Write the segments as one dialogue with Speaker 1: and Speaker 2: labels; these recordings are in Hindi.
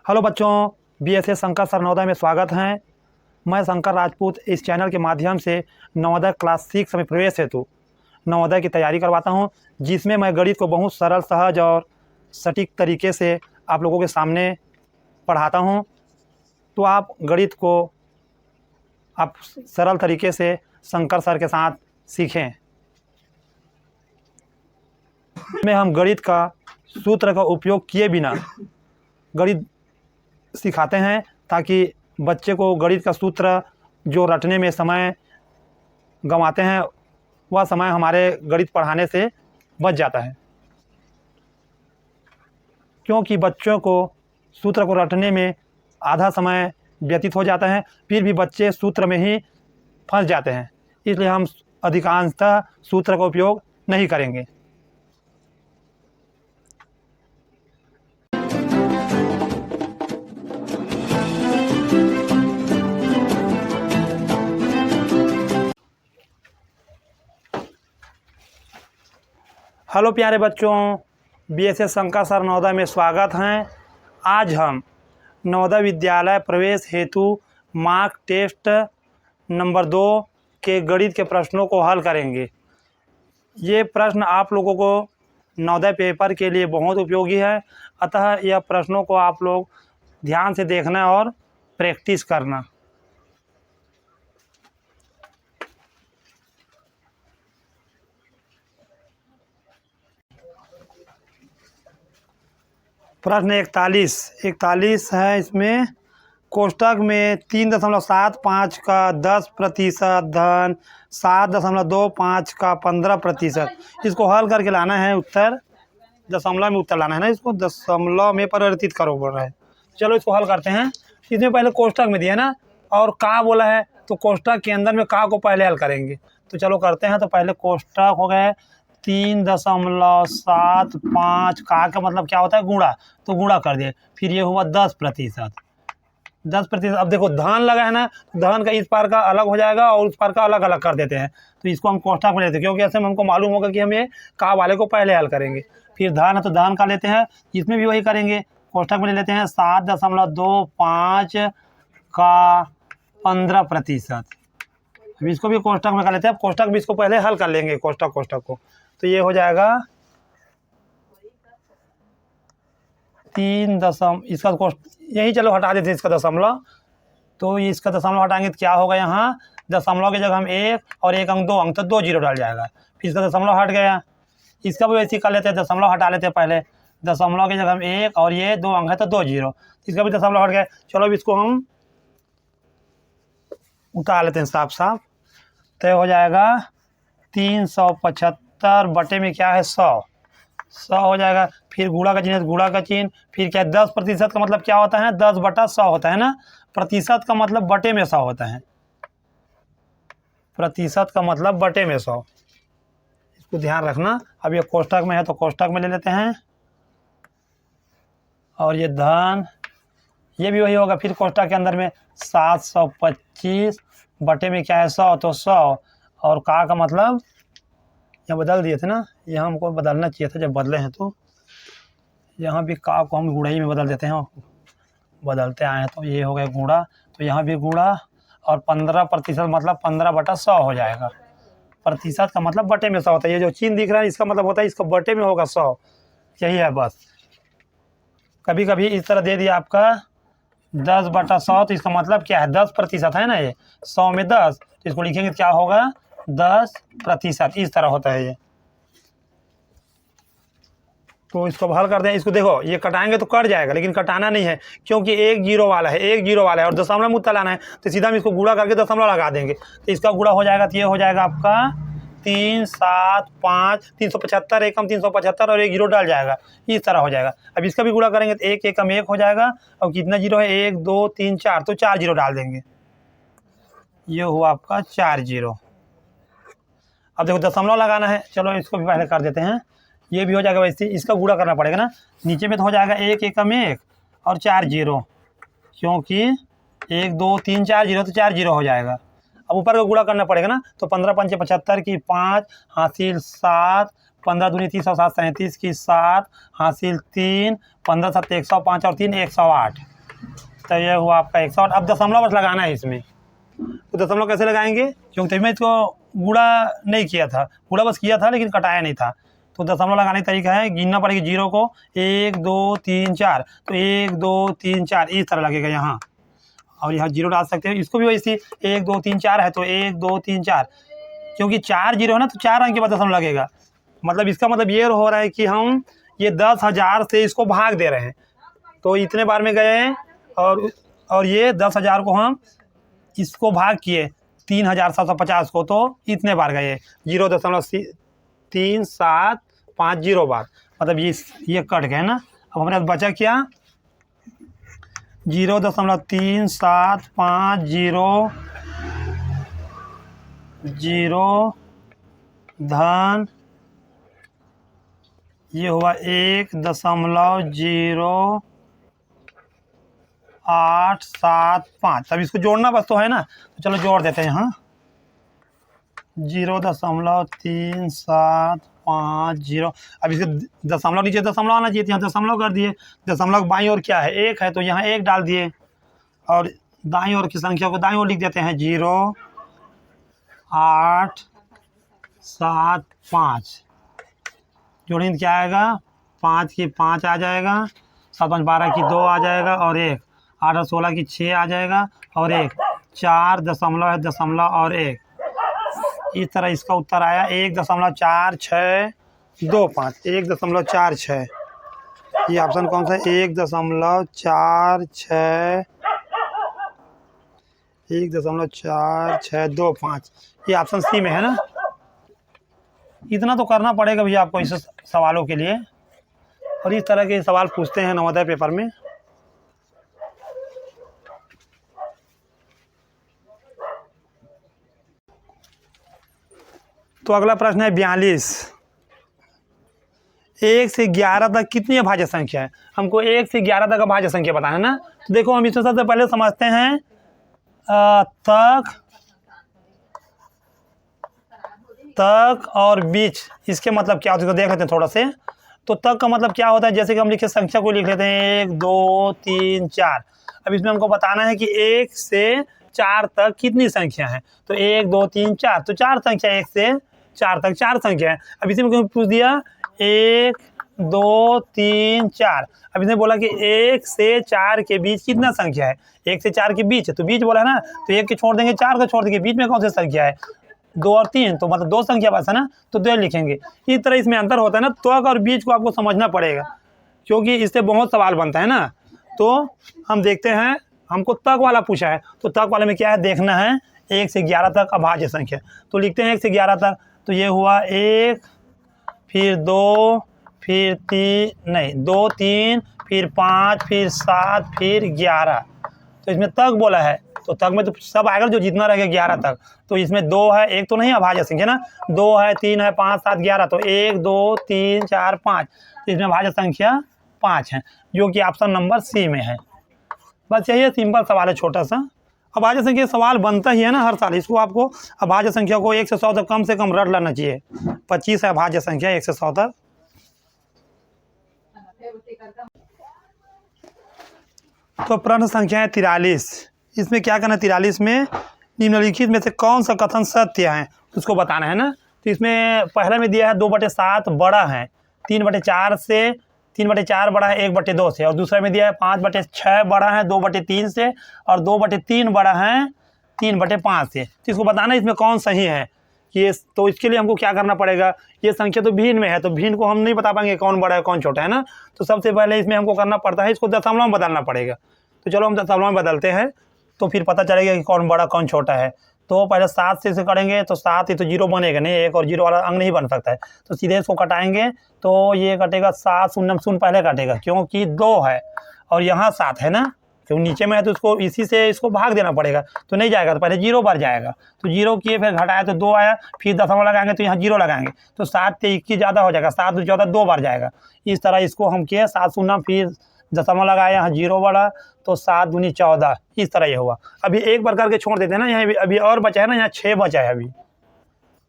Speaker 1: हेलो बच्चों, बीएसए शंकर सर नवोदय में स्वागत है। मैं शंकर राजपूत इस चैनल के माध्यम से नवोदय क्लास 6 में प्रवेश हेतु नवोदय की तैयारी करवाता हूं, जिसमें मैं गणित को बहुत सरल, सहज और सटीक तरीके से आप लोगों के सामने पढ़ाता हूं। तो आप गणित को आप सरल तरीके से शंकर सर के साथ सीखें। में हम गणित का सूत्र का उपयोग किए बिना गणित सिखाते हैं, ताकि बच्चे को गणित का सूत्र जो रटने में समय गंवाते हैं वह समय हमारे गणित पढ़ाने से बच जाता है। क्योंकि बच्चों को सूत्र को रटने में आधा समय व्यतीत हो जाता है, फिर भी बच्चे सूत्र में ही फंस जाते हैं। इसलिए हम अधिकांशतः सूत्र का उपयोग नहीं करेंगे। हेलो प्यारे बच्चों, बीएसए शंकर सर नवोदय में स्वागत है। आज हम नवोदय विद्यालय प्रवेश हेतु मार्क टेस्ट नंबर 2 के गणित के प्रश्नों को हल करेंगे। ये प्रश्न आप लोगों को नवोदय पेपर के लिए बहुत उपयोगी है, अतः यह प्रश्नों को आप लोग ध्यान से देखना और प्रैक्टिस करना। प्रश्न 41 है। इसमें कोष्टक में 3.75 का 10% धन 7.25 का 15%, इसको हल करके लाना है। उत्तर दशमलव में उत्तर लाना है ना, इसको दशमलव में परिवर्तित करो बोल रहा है। चलो इसको हल करते हैं। इसमें पहले कोष्टक में दिया ना, और का बोला है, तो कोष्टक के अंदर में का को पहले हल करेंगे। तो चलो करते हैं। तो पहले कोष्टक हो गए 3.75, का मतलब क्या होता है, गुणा, तो गुणा कर दिए। फिर ये हुआ 10%। अब देखो धन लगा है ना, धन का इस पार का अलग हो जाएगा और उस पार का अलग अलग कर देते हैं। तो इसको हम कोष्टक में लेते हैं, क्योंकि ऐसे में हमको मालूम होगा कि हम ये का वाले को पहले हल करेंगे। फिर धन है तो धन का लेते हैं, इसमें भी वही करेंगे, कोष्टक में ले लेते हैं 7.25 का 15%। अब इसको भी कोष्टक में कर लेते हैं। अब कोष्टक भी इसको पहले हल कर लेंगे, कोष्टक को। तो ये हो जाएगा 3 इसका यही, चलो हटा देते हैं इसका दशमलव। तो इसका दशमलव हटाएंगे तो क्या होगा, यहाँ दशमलव की जगह हम 1 और 1 अंक 2 अंक, तो 2 जीरो डाल जाएगा। फिर इसका दशमलव हट गया। इसका भी वैसे ही कर लेते हैं, दशमलव हटा लेते हैं पहले। दशमलव की जगह हम 1 और ये 2 अंक है तो 2 जीरो, इसका भी दशमलव हट गया। चलो अब इसको हम उतार लेते हैं साफ। तो हो जाएगा 375 बटे में क्या है, 100 हो जाएगा। फिर गुणा का चिन्ह, गुणा का चिन्ह। फिर क्या है, 10% का मतलब क्या होता है, 10/100 होता है ना। प्रतिशत का मतलब बटे में 100 होता है। प्रतिशत का मतलब बटे में 100, इसको ध्यान रखना। अब ये कोष्टक में है तो कोष्टक में ले लेते हैं। और ये धन, ये भी वही होगा। फिर कोष्टक के अंदर में 725 बटे में क्या है, 100, तो 100। और का मतलब यहाँ बदल दिए थे ना, यहाँ हमको बदलना चाहिए था, जब बदले हैं तो यहाँ भी का को हम गुणाई में बदल देते हैं, बदलते आए हैं। तो ये हो गया गुणा, तो यहाँ भी गुणा। और 15% मतलब 15/100 हो जाएगा। प्रतिशत का मतलब बटे में 100 होता है। ये जो चिन्ह दिख रहा है इसका मतलब होता है इसका बटे में होगा 100, यही है बस। कभी कभी इस तरह दे दिया आपका 10/100, तो इसका मतलब क्या है, 10% है ना। ये 100 में 10, तो इसको लिखेंगे क्या होगा, 10%। इस तरह होता है ये। तो इसको हल कर दें। इसको देखो, ये कटाएंगे तो कट जाएगा, लेकिन कटाना नहीं है, क्योंकि 1 जीरो वाला है और दशमलव में उत्तर लाना है। तो सीधा हम इसको गुणा करके दशमलव लगा देंगे, तो इसका गुणा हो जाएगा। तो ये हो जाएगा आपका 3, 7, 5, 375, एकम 375 और 1 जीरो डाल जाएगा, इस तरह हो जाएगा। अब इसका भी गुणा करेंगे तो 1 एकम 1 हो जाएगा। और कितना जीरो है, 1, 2, 3, 4, तो 4 जीरो डाल देंगे। ये हुआ आपका 4 जीरो। अब देखो दशमलव लगाना है, चलो इसको भी पहले कर देते हैं। ये भी हो जाएगा, वैसे इसका गुणा करना पड़ेगा ना। नीचे में तो हो जाएगा 1 एकम 1 और 4 जीरो, क्योंकि 1, 2, 3, 4 जीरो, तो 4 जीरो हो जाएगा। अब ऊपर का गुणा करना पड़ेगा ना। तो 15 पंचे 75 की 5 हासिल 7, 15 दूनी 30 और 7 37 की 7 हासिल 3, 15 7 105 और 3 108। तो ये हुआ आपका 61। अब दशमलव बस लगाना है इसमें। तो दशमलव कैसे लगाएंगे, क्योंकि मैं इसको गुणा नहीं किया था, गुणा बस किया था लेकिन कटाया नहीं था। तो दशमलव लगाने का तरीका है, गिनना पड़ेगा जीरो को, 1 2 3 4। तो 1 2 3 4 इस तरह लगेगा यहाँ, और यहाँ जीरो डाल सकते हैं। इसको भी वैसे 1 2 3 4 है तो 1 2 3 4, क्योंकि 4 जीरो है ना, तो 4 अंक के बाद दशमलव लगेगा। मतलब इसका मतलब ये हो रहा है कि हम ये 10,000 से इसको भाग दे रहे हैं। तो इतने बार में गए हैं, और ये 10,000 को हम इसको भाग किए 3,750 को, तो इतने बार गए 0.3750 बार। मतलब ये कट गए ना। अब हमारे पास बचा क्या, 0.3750 धन ये हुआ 1.0875। तब इसको जोड़ना बस तो है ना, तो चलो जोड़ देते हैं यहाँ। 0.3750। अब इसके दशमलव नीचे दशमलव आना चाहिए, यहाँ दशमलव कर दिए। दशमलव बाईं ओर क्या है, 1 है, तो यहाँ 1 डाल दिए, और दाईं ओर की संख्या को दाईं ओर लिख देते हैं 0.875। जोड़ेंगे क्या आएगा, 5 की 5 आ जाएगा, 7 5 12 की 2 आ जाएगा, और 1 8 और 16 की 6 आ जाएगा, और 1 4 दशमलव है, दशमलव और 1। इस तरह इसका उत्तर आया 1.4625। 1.46, ये ऑप्शन कौन सा है, 1.4625। ये ऑप्शन सी में है ना। इतना तो करना पड़ेगा भैया आपको इस सवालों के लिए, और इस तरह के सवाल पूछते हैं नवोदय पेपर में। तो अगला प्रश्न है 42। 1 से 11 तक कितनी अभाज्य संख्या है। हमको 1 से 11 तक अभाज्य संख्या बताना है ना। तो देखो हम इसमें सबसे पहले समझते हैं तक और बीच, इसके मतलब क्या होता है तो देख लेते हैं थोड़ा से। तो तक का मतलब क्या होता है, जैसे कि हम लिखे संख्या को लिख लेते हैं 1 2 3 4। अब इसमें हमको बताना है कि 1 से 4 तक कितनी संख्या है। तो 1 2 3 4, तो 4 संख्या, 1 से 4 तक 4 संख्या है। अब इसी में पूछ दिया 1 2 3 4। अब इसने बोला कि 1 से 4 के बीच कितना संख्या है, 1 से 4 के बीच, तो बीच बोला है ना, तो 1 के छोड़ देंगे, 4 को छोड़ देंगे, बीच में कौन सी संख्या है, 2 और 3, तो मतलब 2 संख्या बस है ना, तो 2 लिखेंगे। इस तरह इसमें अंतर होता है ना, त्वक और बीच को आपको समझना पड़ेगा, क्योंकि इससे बहुत सवाल बनता है ना। तो हम देखते हैं, हमको तक वाला पूछा है, तो तक वाले में क्या है देखना है, 1 से 11 तक अभाज्य संख्या। तो लिखते हैं 1 से 11 तक। तो ये हुआ 1, फिर 2, फिर 2 3, फिर 5, फिर 7, फिर 11। तो इसमें तक बोला है, तो तक में तो सब आएगा जो जितना रहेगा 11 तक। तो इसमें 2 है, 1 तो नहीं अभाज्य संख्या ना, 2 है, 3 है, 5 7 11। तो 1 2 3 4 5, तो इसमें अभाज्य संख्या 5 है, जो कि ऑप्शन नंबर सी में है। बस यही सिंपल सवाल है, छोटा सा। अभाज्य संख्या सवाल बनता ही है ना हर साल। इसको आपको अभाज्य संख्या को 1 से 100 तक कम से कम रट लेना चाहिए। 25 है अभाज्य संख्या 1 से 100 तक। तो प्रश्न संख्या है 43। इसमें क्या करना है, 43 में निम्नलिखित में से कौन सा कथन सत्य है उसको बताना है ना। तो इसमें पहले में दिया है 2/7 बड़ा है 3/4 से, 3/4 बड़ा है 1/2 से, और दूसरे में दिया है 5/6 बड़ा है 2/3 से, और 2/3 बड़ा है 3/5 से। तो इसको बताना इसमें कौन सही है ये। तो इसके लिए हमको क्या करना पड़ेगा, ये संख्या तो भिन्न में है, तो भिन्न को हम नहीं बता पाएंगे कौन बड़ा है कौन छोटा है ना। तो सबसे पहले इसमें हमको करना पड़ता है, इसको दशमलव में बदलना पड़ेगा। तो चलो हम दशमलव में बदलते हैं, तो फिर पता चलेगा कि कौन बड़ा कौन छोटा है। तो पहले 7 से इसे करेंगे, तो 7 ही तो 0 बनेगा नहीं, 1 और 0 वाला अंग नहीं बन सकता है। तो सीधे इसको कटाएंगे, तो ये कटेगा 7 शून्य शून्य पहले कटेगा, क्योंकि 2 है और यहाँ 7 है ना, क्योंकि नीचे में है, तो इसको इसी से इसको भाग देना पड़ेगा। तो नहीं जाएगा, तो पहले 0 बार जाएगा, तो 0 किए, फिर घटाया तो 2 आया, फिर दशमलव लगाएंगे तो यहाँ 0 लगाएंगे, तो 7 से 21 ज़्यादा हो जाएगा, 7 2 14 2 बार जाएगा। इस तरह इसको हम किए 7 शून्य, फिर दशमलव लगाया, यहाँ 0 बढ़ा, तो 7 दूनी 14। इस तरह ये हुआ। अभी एक बार करके छोड़ देते हैं ना, यहाँ अभी और बचा है ना, यहाँ 6 बचा है। अभी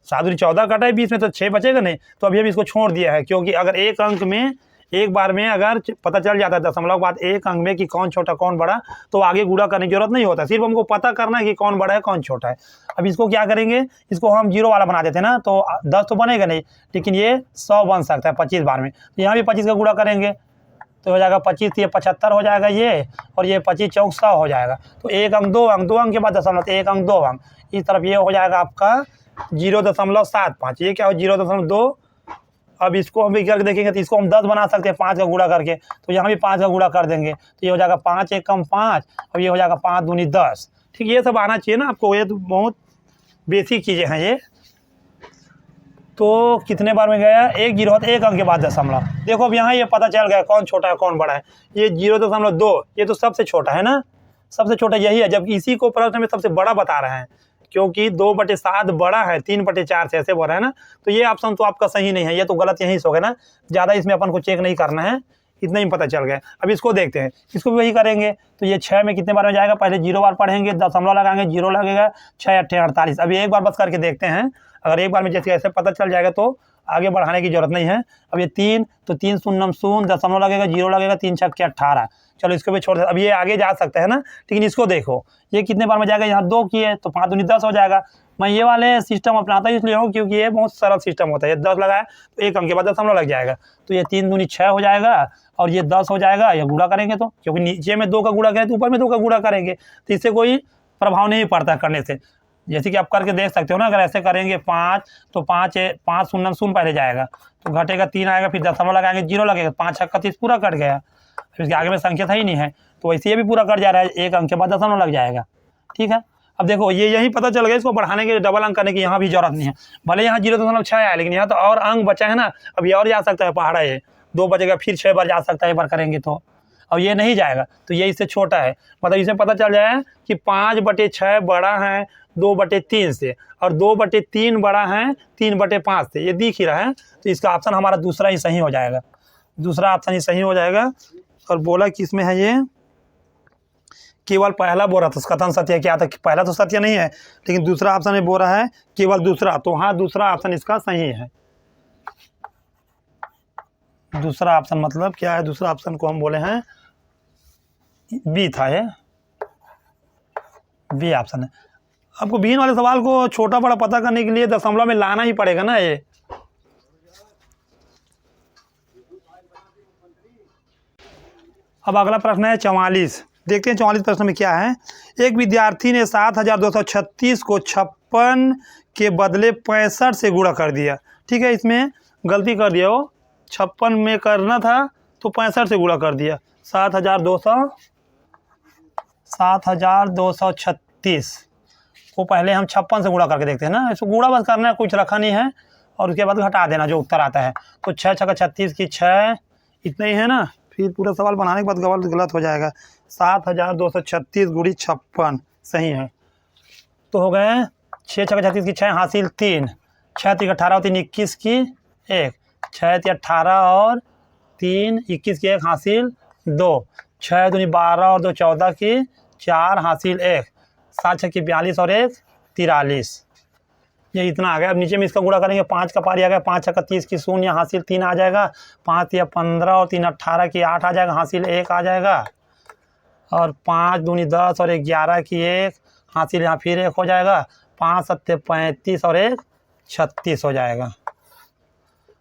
Speaker 1: 7 दूनी 14 कटा है बीच में, तो 6 बचेगा नहीं, तो अभी इसको छोड़ दिया है, क्योंकि अगर एक अंक में एक बार में अगर पता चल जाता है दशमलव के बाद एक अंक में कि कौन छोटा कौन बड़ा, तो आगे गुणा करने की जरूरत नहीं होता, सिर्फ हमको पता करना है कि कौन बड़ा है कौन छोटा है। अब इसको क्या करेंगे, इसको हम 0 वाला बना देते हैं ना, तो 10 तो बनेगा नहीं, लेकिन ये 100 बन सकता है 25 बार में। तो यहाँ भी 25 का गुणा करेंगे तो हो जाएगा 25 ये 75 हो जाएगा ये, और ये 25 चौक 100 हो जाएगा। तो एक अंक 2 अंक 2 अंक के बाद दशमलव, तो एक अंक 2 अंक, इस तरफ ये हो जाएगा आपका 0.75, ये क्या हो 0.2। अब इसको हम भी करके देखेंगे तो इसको हम 10 बना सकते हैं 5 का गुणा करके, तो यहाँ भी 5 का गुणा कर देंगे तो ये हो जाएगा 5 एक कम 5, अब ये हो जाएगा 5 दूनी 10। ठीक, ये सब आना चाहिए ना आपको, ये तो बहुत बेसिक चीज़ें हैं ये। तो कितने बार में गया, एक 0 होता है, एक अंक के बाद दशमलव। देखो अब यहाँ ये पता चल गया कौन छोटा है कौन बड़ा है। ये 0.2 ये तो सबसे छोटा है ना, सबसे छोटा यही है, जबकि इसी को प्रश्न में सबसे बड़ा बता रहे हैं, क्योंकि 2/7 बड़ा है 3/4 से, ऐसे बोल रहा है ना। तो ये ऑप्शन तो आपका सही नहीं है, ये तो गलत यहीं से हो गया ना, ज़्यादा इसमें अपन को चेक नहीं करना है, इतना ही पता चल गया। अब इसको देखते हैं, इसको भी वही करेंगे। तो ये 6 में कितने बार में जाएगा, पहले 0 बार पढ़ेंगे, दशमलव लगाएंगे, 0 लगेगा, 6 8 48। अभी एक बार बस करके देखते हैं, अगर एक बार में जैसे ऐसे पता चल जाएगा तो आगे बढ़ाने की जरूरत नहीं है। अब ये 3, तो 3 शून्य शून्य, दशमलव लगेगा, 0 लगेगा, 3 6 18। चलो इसको भी छोड़ दे, अब ये आगे जा सकते हैं ना, लेकिन इसको देखो ये कितने बार में जाएगा, यहाँ 2 किए तो 5 दूनी 10 हो जाएगा। मैं ये वाले सिस्टम अपनाता हूँ इसलिए हूँ क्योंकि ये बहुत सरल सिस्टम होता है। ये 10 लगाया तो एक अंक के बाद दशमलव लग जाएगा, तो ये 3 दूनी 6 हो जाएगा, और ये 10 हो जाएगा। ये गुणा करेंगे तो, क्योंकि नीचे में 2 का गुणा करें तो ऊपर में 2 का गुणा करेंगे, तो इससे कोई प्रभाव नहीं पड़ता करने से। जैसे कि आप करके देख सकते हो ना, अगर ऐसे करेंगे 5 तो 5 शून्य शून्य पहले जाएगा, तो घटेगा 3 आएगा, फिर दशमलव लगाएंगे 0 लगेगा, 5 6 30 पूरा कट गया, फिर इसके आगे में संख्या था ही नहीं है, तो वैसे ये भी पूरा कट जा रहा है, एक अंक के बाद दशमलव लग जाएगा। ठीक है, अब देखो ये यही पता चल गया, इसको बढ़ाने के डबल अंक करने की यहाँ भी जरूरत नहीं है। भले यहाँ 0.6 आया, लेकिन यहाँ तो और अंक बचा है ना, अब ये और जा सकता है पहाड़ा, ये 2 बचेगा, फिर 6 बार जा सकता है एक बार करेंगे तो। अब ये नहीं जाएगा तो ये इससे छोटा है, मतलब इसे पता चल जाए कि 5/6 बड़ा है 2/3 से, और 2/3 बड़ा है 3/5 से, ये दिख ही रहा है। तो इसका ऑप्शन हमारा दूसरा ही सही हो जाएगा, दूसरा ऑप्शन ही सही हो जाएगा। और बोला कि इसमें है ये केवल पहला बोल रहा था, कथन सत्य क्या था कि पहला तो सत्य नहीं है, लेकिन दूसरा ऑप्शन में बोल रहा है केवल दूसरा, तो हाँ दूसरा ऑप्शन इसका सही है। दूसरा ऑप्शन मतलब क्या है, दूसरा ऑप्शन को हम बोले हैं बी था, ये बी ऑप्शन है। आपको भिन्न वाले सवाल को छोटा बड़ा पता करने के लिए दशमलव में लाना ही पड़ेगा ना ये। अब अगला प्रश्न है 44, देखते हैं 44 प्रश्न में क्या है। एक विद्यार्थी ने 7236 को 56 के बदले 65 से गुणा कर दिया। ठीक है, इसमें गलती कर दिया, वो 56 में करना था तो 65 से गुणा कर दिया। 7236 को पहले हम 56 से गुणा करके देखते हैं ना, इसको गुणा बस करना है, कुछ रखा नहीं है, और उसके बाद घटा देना जो उत्तर आता है। तो 6 6 36 की 6 इतना ही है ना, फिर पूरा सवाल बनाने के बाद गलत हो जाएगा। 7236 गुणी 56 सही है, तो हो गए 6 6 36 की 6 हासिल 3, 6 3 18 3 21 की 1, 6 3 18 और 3 21 की 1 हासिल 2, 6 दूनी 12 और 2 14 की 4 हासिल 1, 7 6 की 42 और 1 43। ये इतना आ गया। अब नीचे में इसका गुणा करेंगे, 5 का पारी आ गया, 5 6 30 की 0 हासिल 3 आ जाएगा, 5 या 15 और 3 18 की 8 आ जाएगा, हासिल 1 आ जाएगा, और 5 दूनी 10 और 11 की 1 हासिल यहाँ फिर 1 हो जाएगा, 5 7 35 और 1 36 हो जाएगा।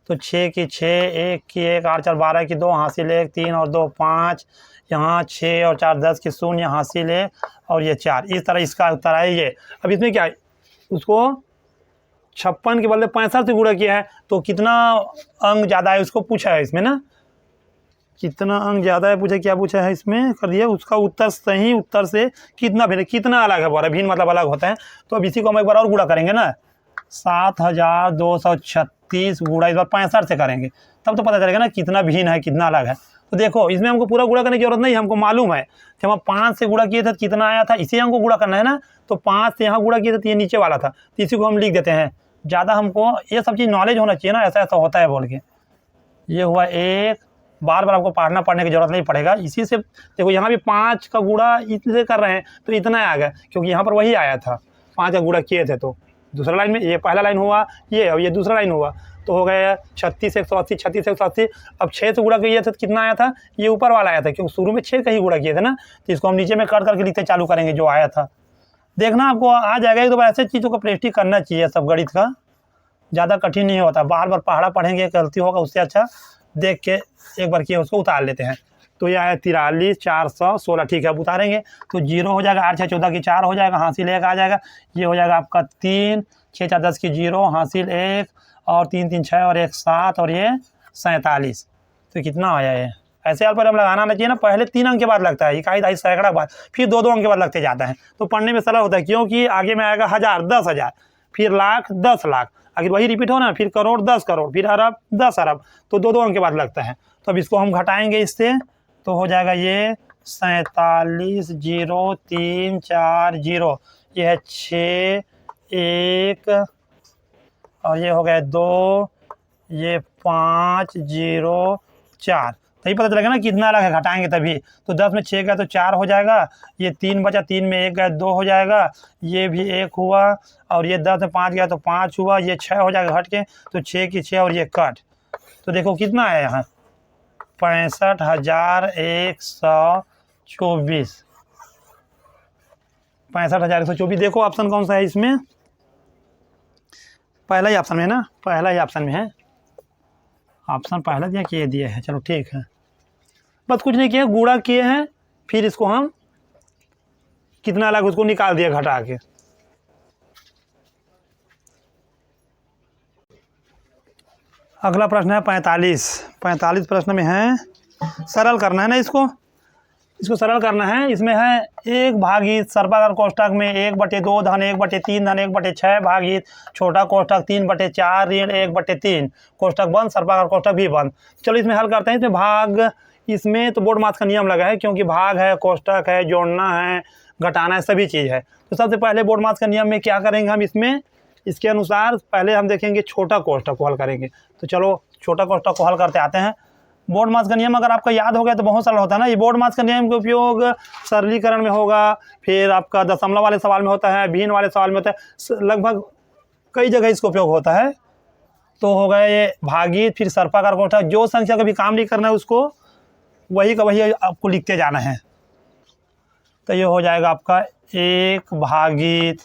Speaker 1: तो 6 की 6 1 की 1 8 4 12 की 2 हासिल 1 3 और 2 5, यहाँ 6 और 4 10 की 0 हासिल 1 और ये 4। इस तरह इसका उत्तर है ये। अब इसमें क्या है, उसको 56 के बदले 65 से गुणा किया है, तो कितना अंक ज़्यादा है उसको पूछा है इसमें ना, कितना अंक ज़्यादा है पूछा, क्या पूछा है इसमें कर दिया, उसका उत्तर सही उत्तर से कितना भिन्न, कितना अलग है बोला, भिन्न मतलब अलग होता है। तो अब इसी को हम एक बार और गुणा करेंगे ना, 7236 गुणा इस बार 65 से करेंगे, तब तो पता चलेगा ना कितना भिन्न है कितना अलग है। तो देखो इसमें हमको पूरा गुणा करने की जरूरत नहीं, हमको मालूम है जब हम 5 से गुणा किए थे तो कितना आया था, इसे हमको गुणा करना है ना। तो 5 से यहाँ गुणा किए थे तो ये नीचे वाला था, तो इसी को हम लिख देते हैं। ज़्यादा हमको ये सब चीज़ नॉलेज होना चाहिए ना, ऐसा ऐसा होता है बोल के। ये हुआ 1, बार बार आपको पढ़ने की जरूरत नहीं पड़ेगा। इसी से देखो यहाँ भी 5 का गुणा इससे कर रहे हैं तो इतना आ गया, क्योंकि यहाँ पर वही आया था, 5 का गुणा किए थे। तो दूसरा लाइन में ये पहला लाइन हुआ ये, और ये दूसरा लाइन हुआ, तो हो गया 36 180, 36 180। अब 6 से गुणा किया था तो कितना आया था, ये ऊपर वाला आया था क्योंकि शुरू में 6 का ही गुणा किए थे ना, तो इसको हम नीचे में कट करके लिखते चालू करेंगे जो आया था। देखना आपको आ जाएगा। एक दो बार ऐसे चीज़ों को प्रैक्टिस करना चाहिए, सब गणित का ज़्यादा कठिन नहीं होता। बार बार पहाड़ा पढ़ेंगे गलती होगा, उससे अच्छा देख के एक बार किए उसको उतार लेते हैं। तो यह है 43 416, ठीक है अब उतारेंगे तो 0 हो जाएगा, 8 6 14 की 4 हो जाएगा, हासिल 1 आ जाएगा। ये हो जाएगा आपका 3 6 4 10 की 0, हासिल 1 और 3 3 6 और 1 7 और ये 47। तो कितना आया ये। ऐसे पर हम लगाना नहीं चाहिए ना, पहले 3 अंक के बाद लगता है, इकाई दहाई सैकड़ा के बाद, फिर 2 2 अंक के बाद लगते जाता है। तो पढ़ने में सरल होता है क्योंकि आगे में आएगा 1000 10,000, फिर लाख 10 लाख, अगर वही रिपीट हो ना, फिर करोड़ 10 करोड़, फिर अरब 10 अरब, तो 2 2 अंक के बाद लगता है। तो अब इसको हम घटाएंगे इससे, तो हो जाएगा ये 47 0 3 4 0, ये है 6 1 और ये हो गया 2, ये 5 0 4। तभी पता चलेगा ना कितना अलग है, घटाएंगे तभी। तो 10 में 6 गया तो 4 हो जाएगा, ये 3 बचा, 3 में 1 गया 2 हो जाएगा, ये भी 1 हुआ, और ये 10 में 5 गया तो 5 हुआ, ये 6 हो जाएगा घट के, तो 6 की 6 और ये कट। तो देखो कितना है यहाँ 65,124, 65,124। देखो ऑप्शन कौन सा है इसमें, पहला ही ऑप्शन में है ना, पहला ही ऑप्शन में है, ऑप्शन पहला दिया कि ये दिए है। चलो ठीक है, बस कुछ नहीं किया, गुणा किए हैं, फिर इसको हम कितना अलग उसको निकाल दिया घटा के। अगला प्रश्न है 45 प्रश्न में है, सरल करना है ना इसको सरल करना है। इसमें है 1 भागित सर्पाकार कोष्ठक में 1/2 धन 1/3 धन 1/6 भागित छोटा कोष्ठक 3/4 ऋण 1/3, कोष्ठक बंद, सर्पाकार कोष्ठक भी बंद। चलो इसमें हल करते हैं। इसमें भाग, इसमें तो बोर्ड मास का नियम लगा है क्योंकि भाग है, कोष्ठक है, जोड़ना है, घटाना है, सभी चीज़ है। तो सबसे पहले बोर्ड मास का नियम में क्या करेंगे हम, इसमें इसके अनुसार पहले हम देखेंगे छोटा कोष्ठक को हल करेंगे। तो चलो छोटा कोष्ठक को हल करते आते हैं। बोर्ड मास का नियम अगर आपका याद हो गया तो बहुत सरल होता है ना। ये बोर्ड मास का नियम का उपयोग सरलीकरण में होगा, फिर आपका दशमलव वाले सवाल में होता है, भिन्न वाले सवाल में होता है, लगभग कई जगह इसका उपयोग होता है। तो हो गया ये भागित, फिर सर्पाकार कोष्ठक, जो संख्या का भी काम नहीं करना है उसको वही का वही आपको लिखते जाना है। तो ये हो जाएगा आपका 1 भागित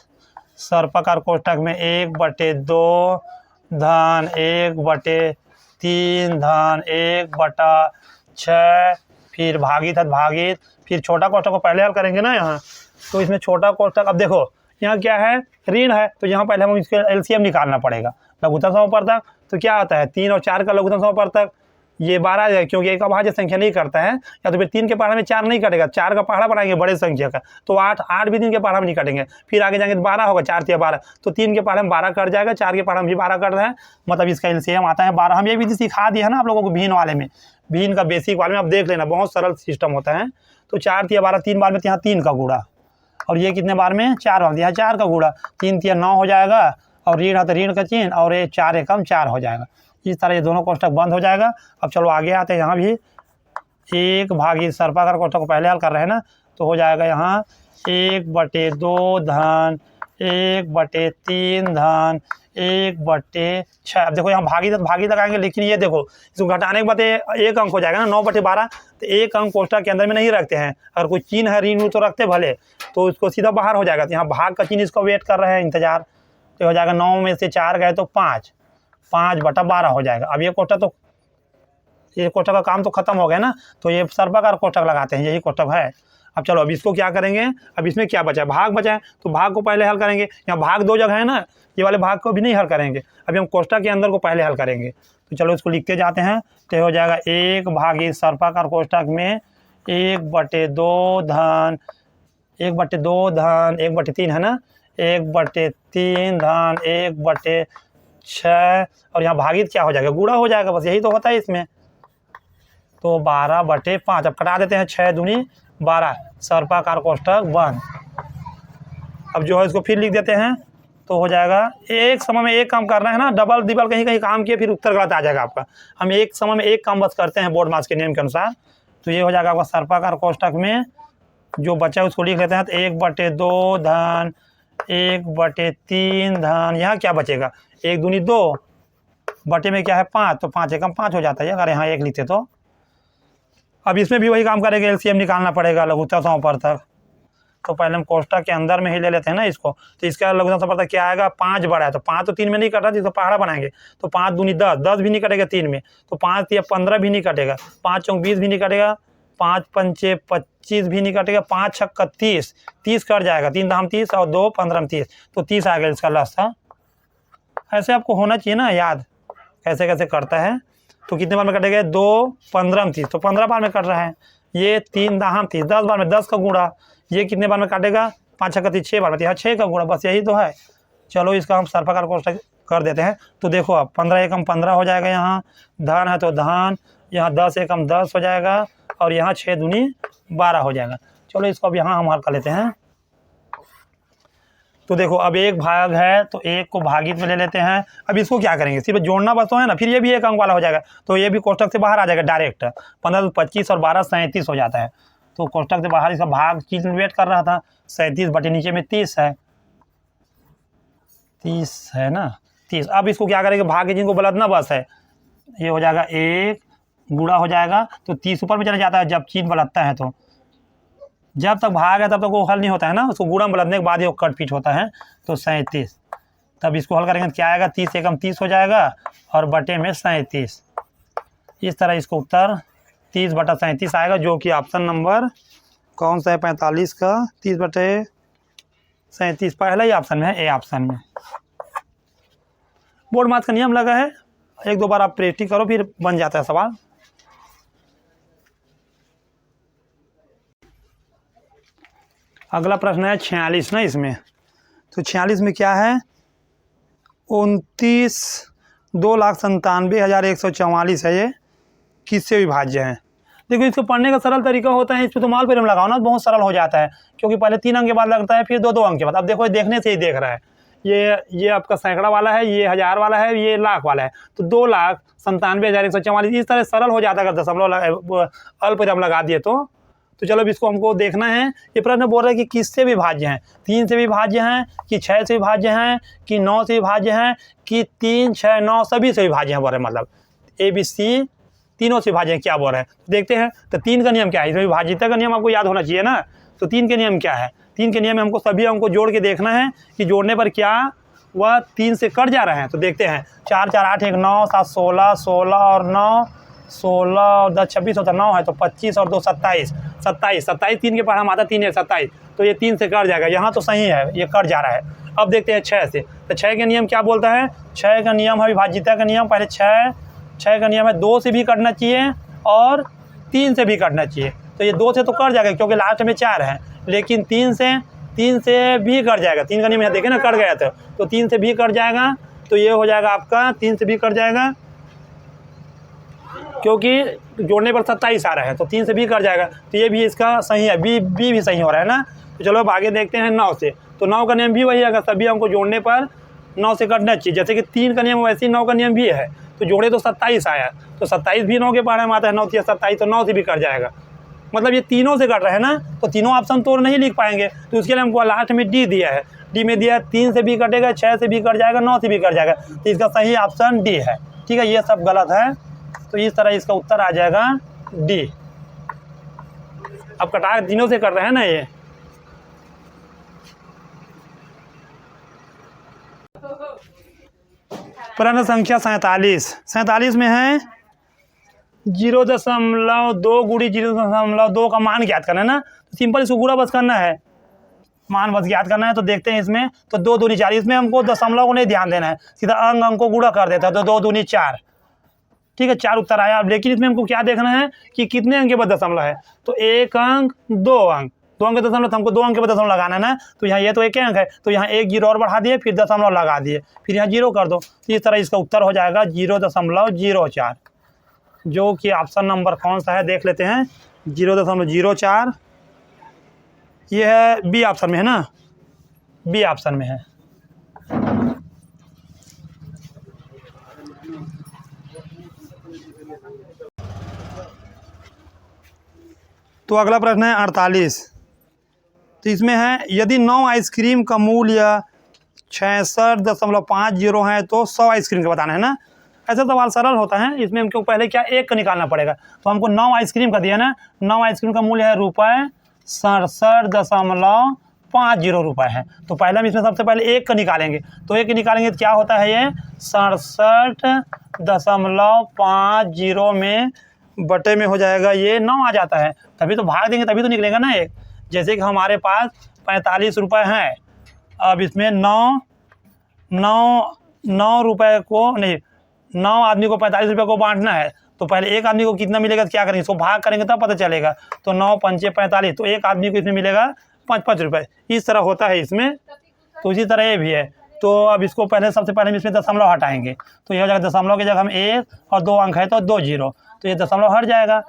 Speaker 1: सर्पाकार कोष्ठक में 1/2 धन 1/3 धन 1/6, फिर भागित भागित, फिर छोटा कोष्ठक को पहले हल करेंगे ना यहाँ। तो इसमें छोटा कोष्ठक, अब देखो यहाँ क्या है, ऋण है, तो यहाँ पहले हम इसके एलसीएम निकालना पड़ेगा। लघुत्तम समापवर्तक तो क्या आता है 3 और 4 का लघुत्तम समापवर्तक, ये 12 है क्योंकि एक अभाज्य संख्या नहीं करता है, या तो फिर 3 के पहाड़ा में 4 नहीं कटेगा, 4 का पहाड़ा बनाएंगे बड़े संख्या का, तो 8 भी 3 के पहाड़ा में नहीं कटेंगे, फिर आगे जाएंगे तो 12 होगा, 4 3 12, तो 3 के पहाड़ा में 12 कट जाएगा, 4 के पहाड़ा में भी 12 कट रहा है, मतलब इसका एलसीएम आता है 12। हम ये विधि सिखा दिया है ना आप लोगों को भिन्न वाले में, भिन्न का बेसिक वाले में, आप देख लेना बहुत सरल सिस्टम होता है। तो 4 3 12, 3 बार में यहाँ 3 का गुणा, और ये कितने बार में 4 बार, यहाँ 4 का गुणा, 3 3 9 हो जाएगा, और ऋण है तो ऋण का चिन्ह, और ये 4 एकम 4 हो जाएगा। इस तरह ये दोनों कोष्ठक बंद हो जाएगा। अब चलो आगे आते हैं, यहाँ भी 1 भागित सर्पाकार कोष्ठक को पहले हल कर रहे हैं ना, तो हो जाएगा यहाँ 1/2 धन 1/3 धन 1/6। अब देखो यहाँ भागी लगाएंगे, लेकिन ये देखो इसको घटाने के बाद 1 अंक हो जाएगा ना, 9/12, तो 1 अंक कोष्ठक के अंदर में नहीं रखते हैं। अगर कोई चिन्ह है ऋण तो रखते भले, तो इसको सीधा बाहर हो जाएगा। तो यहाँ भाग का चिन्ह इसको वेट कर रहे हैं, इंतजार। तो हो जाएगा 9 में से 4 गए तो 5/12 हो जाएगा। अब ये कोष्ठक तो, ये कोष्ठक का काम तो खत्म हो गया ना, तो ये सर्पाकार कोष्ठक लगाते हैं, यही कोष्ठक है। अब चलो अब इसको क्या करेंगे, अब इसमें क्या बचा है, भाग बचा है, तो भाग को पहले हल करेंगे। यहाँ भाग 2 जगह है ना, ये वाले भाग को भी नहीं हल करेंगे, अभी हम कोष्ठक के अंदर को पहले हल करेंगे। तो चलो इसको लिखते जाते हैं। तो हो जाएगा 1 भागित सर्पाकार कोष्ठक में 1/2 धन 1/3 है ना, 1/3 धन 1/6, और यहाँ भागित क्या हो जाएगा, गुणा हो जाएगा, बस यही तो होता है इसमें। तो 12/5, अब कटा देते हैं, 6 दूनी 12, सर्पाकार कोष्ठक बंद। अब जो है इसको फिर लिख देते हैं। तो हो जाएगा एक समय में एक काम करना है ना, डबल डिबल कहीं कहीं काम किए फिर उत्तर गलत आ जाएगा आपका। हम एक समय में एक काम बस करते हैं बोर्ड मास के नियम के अनुसार। तो ये हो जाएगा आपका सर्पाकार कोष्ठक में जो बचा है उसको लिख लेते हैं। तो 1/2 धन 1/3 धन, यहाँ क्या बचेगा, 1 दूनी 2, बटे में क्या है 5, तो 5 एकम 5 हो जाता है अगर यहाँ 1 लिखते तो। अब इसमें भी वही काम करेंगे, एलसीएम निकालना पड़ेगा लघुत्तम समापवर्तक। तो पहले हम कोष्टक के अंदर में ही ले लेते हैं ना इसको। तो इसका लघुत्तम समापवर्तक क्या आएगा, 5 बड़ा है तो 5 तो 3 में नहीं कट रहा, जिसको पहाड़ा बनाएंगे तो 5 दूनी 10, 10 भी नहीं कटेगा 3 में, तो 5 या 15 भी नहीं कटेगा, 5 चौक 20 भी नहीं कटेगा, 5 पंचे 25 भी नहीं कटेगा, 5 छक्का 30, 30 कट जाएगा, 3 दाम 30 और 2 15 30, तो 30 आ गया इसका लास्ट। ऐसे आपको होना चाहिए ना याद कैसे कैसे करता है। तो कितने बार में कटेगा, 2 15 30, तो 15 बार में कट रहा है। ये 3 दाम 30, 10 बार में 10 का गुणा, ये कितने बार में काटेगा, 5 छक्का 30, 6 बार में, यहाँ 6 का गुणा, बस यही तो है। चलो इसका हम सर्पाकार कोष्टक कर देते हैं। तो देखो अब 15 एकम 15 हो जाएगा, यहाँ धान है तो धान, यहाँ 10 एकम 10 हो जाएगा, और यहाँ 6 दूनी 12 हो जाएगा। चलो इसको अब यहाँ हम हल कर लेते हैं। तो देखो अब एक भाग है तो एक को भागित में ले लेते हैं। अब इसको क्या करेंगे, सिर्फ जोड़ना बस तो है ना, फिर ये भी एक अंक वाला हो जाएगा, तो ये भी कोष्टक से बाहर आ जाएगा डायरेक्ट। 15 तो 25 और 12 37 हो जाता है। तो कोष्टक से बाहर इसका भाग चीज वेट कर रहा था, 37 बटे नीचे में 30 है, 30 है ना, 30। अब इसको क्या करेंगे, भाग जिनको बलदना बस है, ये हो जाएगा 1 गुणा हो जाएगा, तो 30 ऊपर में चला जाता है जब चीज बलदता है। तो जब तक भाग है तब तक वो हल नहीं होता है ना, उसको गुणा में बदलने के बाद ही वो कट पीट होता है। तो 37, तब इसको हल करेंगे तो क्या आएगा, 30 एकम 30 हो जाएगा और बटे में 37। इस तरह इसको उत्तर 30 बटा 37 आएगा, जो कि ऑप्शन नंबर कौन सा है, 45 का 30 बटे 37 पहला ही ऑप्शन में है, ए ऑप्शन में। बोर्ड मार्क्स का नियम लगा है, 1-2 बार आप प्रैक्टिस करो फिर बन जाता है सवाल। अगला प्रश्न है 46 ना इसमें। तो 46 में क्या है, 29,2,97,144 है, ये किससे विभाज्य है। देखो इसको पढ़ने का सरल तरीका होता है, इस पर तो माल परिणाम लगाओ ना, बहुत सरल हो जाता है, क्योंकि पहले 3 अंक के बाद लगता है, फिर 2 अंक के बाद। अब देखो देखने से ही देख रहा है, ये आपका सैकड़ा वाला है, ये 1000 वाला है, ये लाख वाला है, तो 2,97,144 इस तरह सरल हो जाता है अगर दशमलव अल्प विराम लगा दिए तो। चलो अब इसको हमको देखना है। ये प्रश्न बोल रहा है कि किससे विभाज्य हैं, 3 से विभाज्य हैं कि 6 से विभाज्य हैं कि 9 से विभाज्य हैं कि 3 6 9 सभी से विभाज्य हैं बोल रहे हैं, मतलब ABC तीनों से विभाज्य हैं, क्या बोल रहे हैं देखते हैं। तो 3 का नियम क्या है, इसमें विभाज्यता का नियम आपको याद होना चाहिए ना। तो 3 के नियम क्या है, 3 के नियम में हमको सभी अंक को जोड़ के देखना है कि जोड़ने पर क्या वह 3 से कट जा रहे हैं। तो देखते हैं, 4 4 8 1 9 7 16 16 और 9 16 और 10 26 होता 9 है, तो 25 और 2 27 27 27 3 के पढ़ा हम आता 3 है 27, तो ये 3 से कट जाएगा, यहाँ तो सही है ये कट जा रहा है। अब देखते हैं 6 से। तो 6 का नियम क्या बोलता है, 6 का नियम है विभाज्यता का नियम। पहले 6 का नियम है 2 से भी कटना चाहिए और 3 से भी कटना चाहिए। तो ये 2 से तो कट जाएगा क्योंकि लास्ट में 4 है, लेकिन 3 से भी कट जाएगा। 3 का नियम यहाँ देखें ना, कट गया था, तो 3 से भी कट जाएगा, तो ये हो जाएगा आपका 3 से भी कट जाएगा, क्योंकि जोड़ने पर 27 आ रहा है, तो 3 से भी कट जाएगा, तो ये भी इसका सही है, बी भी सही हो रहा है ना। तो चलो अब आगे देखते हैं 9 से। तो 9 का नियम भी वही है, सभी हमको जोड़ने पर 9 से कटना चाहिए, जैसे कि 3 का नियम वैसे ही 9 का नियम भी है। तो जोड़े तो 27 आया, तो 27 भी 9 के पढ़े में आता है, 9 3 27, तो 9 से भी कट जाएगा, मतलब ये तीनों से कट रहा है ना। तो तीनों ऑप्शन तो नहीं लिख पाएंगे, तो उसके लिए हमको लास्ट में डी दिया है, डी में दिया 3 से भी कटेगा, 6 से भी कट जाएगा, 9 से भी कट जाएगा, तो इसका सही ऑप्शन डी है। ठीक है, ये सब गलत है, तो इस तरह इसका उत्तर आ जाएगा डी। अब कटा तीनों से कर रहे हैं ना ये। प्रश्न संख्या 47 में है 0.2 गुड़ी 0.2 का मान ज्ञात करना है ना। तो सिंपल इसको गुणा बस करना है, मान बस ज्ञात करना है। तो देखते हैं इसमें, तो 2 दूनी 4, इसमें हमको दशमलव को नहीं ध्यान देना है, सीधा अंक को गुणा कर देता है, तो 2 दूनी 4। ठीक है, 4 उत्तर आया। अब लेकिन इसमें हमको क्या देखना है कि कितने अंक के बाद दशमलव है, तो 1 अंक 2 अंक, 2 अंक के दशमलव, हमको 2 अंक के बाद दशमलव लगाना है ना। तो यहाँ ये तो 1 अंक है, तो यहाँ 1 जीरो और बढ़ा दिए, फिर दशमलव लगा दिए, फिर यहाँ 0 कर दो। तो इस तरह इसका उत्तर हो जाएगा 0.04, जो कि ऑप्शन नंबर कौन सा है देख लेते हैं, 0.04, ये है बी ऑप्शन में है ना, बी ऑप्शन में है। तो अगला प्रश्न है 48। तो इसमें है यदि 9 आइसक्रीम का मूल्य 66.50 है तो 100 आइसक्रीम का बताना है ना। ऐसा सवाल सरल होता है, इसमें हमको पहले क्या एक का निकालना पड़ेगा। तो हमको 9 आइसक्रीम का दिया ना, 9 आइसक्रीम का मूल्य है ₹67.50 है। तो पहले हम इसमें सबसे पहले एक का निकालेंगे। तो एक निकालेंगे तो क्या होता है, ये 67.50 में बटे में हो जाएगा, ये 9 आ जाता है। तभी तो भाग देंगे तभी तो निकलेगा ना एक। जैसे कि हमारे पास 45 रुपये हैं, अब इसमें 9 रुपये को नहीं, 9 आदमी को 45 रुपये को बांटना है। तो पहले एक आदमी को कितना मिलेगा तो क्या करेंगे, इसको भाग करेंगे तब पता चलेगा। तो 9 पंचे 45, तो एक आदमी को इसमें मिलेगा 5-5 रुपये। इस तरह होता है इसमें। तो इसी तरह ये भी है। तो अब इसको पहले सबसे पहले हम इसमें दशमलव हटाएंगे। तो ये हो जाएगा दशमलव की जगह हम 1 और 2 अंक है तो 2 जीरो, तो ये दशमलव हट जाएगा।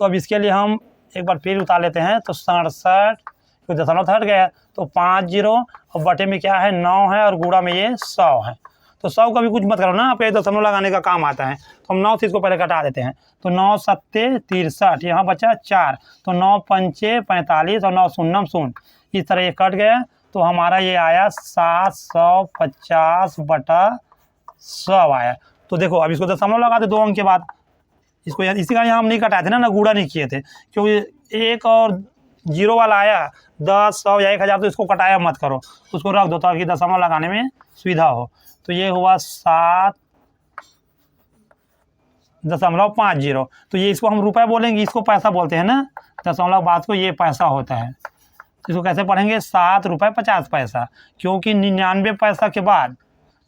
Speaker 1: तो अब इसके लिए हम एक बार फिर उतार लेते हैं। तो 67 तो दशमलव हट गया, तो 5 जीरो और बटे में क्या है 9 है और गुणा में ये 100 है। तो 100 का भी कुछ मत करो ना, आप एक दशमलव लगाने का काम आता है। तो हम 9 से इसको पहले कटा देते हैं। तो 9 सत्ते 63, यहाँ बचा 4। तो 9 पंचे 45 और 9 शून्यम शून्य, इस तरह ये कट गया। तो हमारा ये आया 750/100 आया। तो देखो अब इसको दशमलव लगा दे 2 अंक के बाद। इसको इसी का यहाँ हम नहीं कटाए थे ना गुणा नहीं किए थे, क्योंकि 1 और 0 वाला आया 10, 100 या 1000, तो इसको कटाया मत करो, उसको रख दो ताकि दशमलव लगाने में सुविधा हो। तो ये हुआ 7.50। तो ये इसको हम रुपए बोलेंगे, इसको पैसा बोलते हैं ना, दशमलव बाद को ये पैसा होता है। तो इसको कैसे पढ़ेंगे, 7.50, क्योंकि 99 पैसा के बाद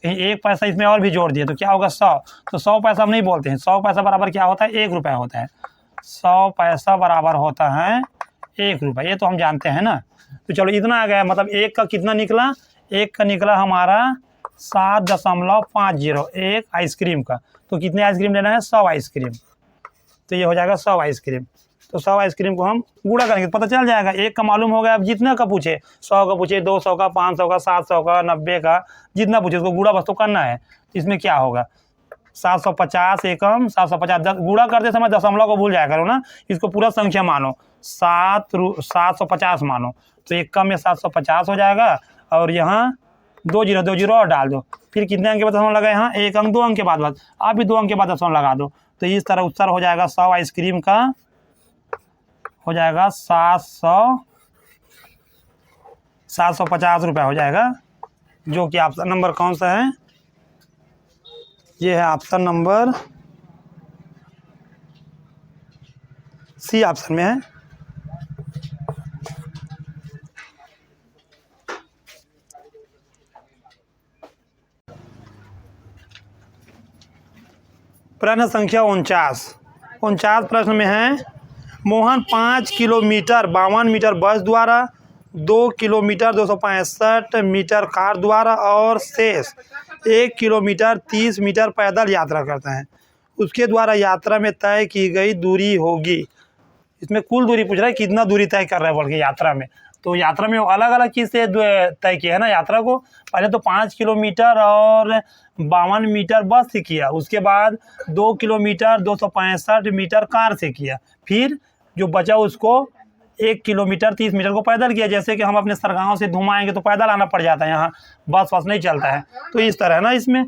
Speaker 1: एक पैसा इसमें और भी जोड़ दिए तो क्या होगा 100। तो 100 पैसा हम नहीं बोलते हैं, 100 पैसा बराबर क्या होता है 1 रुपया होता है। 100 पैसा बराबर होता है 1 रुपया, ये तो हम जानते हैं ना। तो चलो इतना आ गया, मतलब एक का कितना निकला, एक का निकला हमारा 7.50 एक आइसक्रीम का। तो कितने आइसक्रीम लेना है, 100 आइसक्रीम। तो ये हो जाएगा 100 आइसक्रीम। तो 100 आइसक्रीम को हम गुणा करेंगे तो पता चल जाएगा। एक का मालूम हो गया, अब जितना का पूछे, 100 का पूछे, 200 का, 500 का, 700 का, 90 का, जितना पूछे उसको गुणा बस तो करना है। इसमें क्या होगा 750 एकम 750, गुणा करते समय दशमलव को भूल जाया करो ना, इसको पूरा संख्या मानो, 750 मानो। तो एक कम में 750 हो जाएगा और यहाँ 2 जीरो और डाल दो। फिर कितने अंक के बाद दशमलव लगा, यहाँ 1 अंक 2 अंक के बाद आप भी 2 अंक के बाद दशमलव लगा दो। तो इस तरह उत्तर हो जाएगा 100 आइसक्रीम का हो जाएगा 750 रुपये हो जाएगा, जो कि ऑप्शन नंबर कौन सा है, ये है ऑप्शन नंबर सी ऑप्शन में है। प्रश्न संख्या 49 प्रश्न में है, मोहन 5 किलोमीटर 52 मीटर बस द्वारा, 2 किलोमीटर 265 मीटर कार द्वारा और शेष 1 किलोमीटर 30 मीटर पैदल यात्रा करता है। उसके द्वारा यात्रा में तय की गई दूरी होगी। इसमें कुल दूरी पूछ रहा है, कितना दूरी तय कर रहा है बोल के यात्रा में। तो यात्रा में अलग अलग चीज़ से तय किया है ना यात्रा को। पहले तो 5 किलोमीटर और 52 मीटर बस से किया, उसके बाद 2 किलोमीटर 265 मीटर कार से किया, फिर जो बचा उसको 1 किलोमीटर 30 मीटर को पैदल किया। जैसे कि हम अपने सरगांव से धूम आएंगे तो पैदल आना पड़ जाता है, यहाँ बस नहीं चलता है। तो इस तरह है ना इसमें।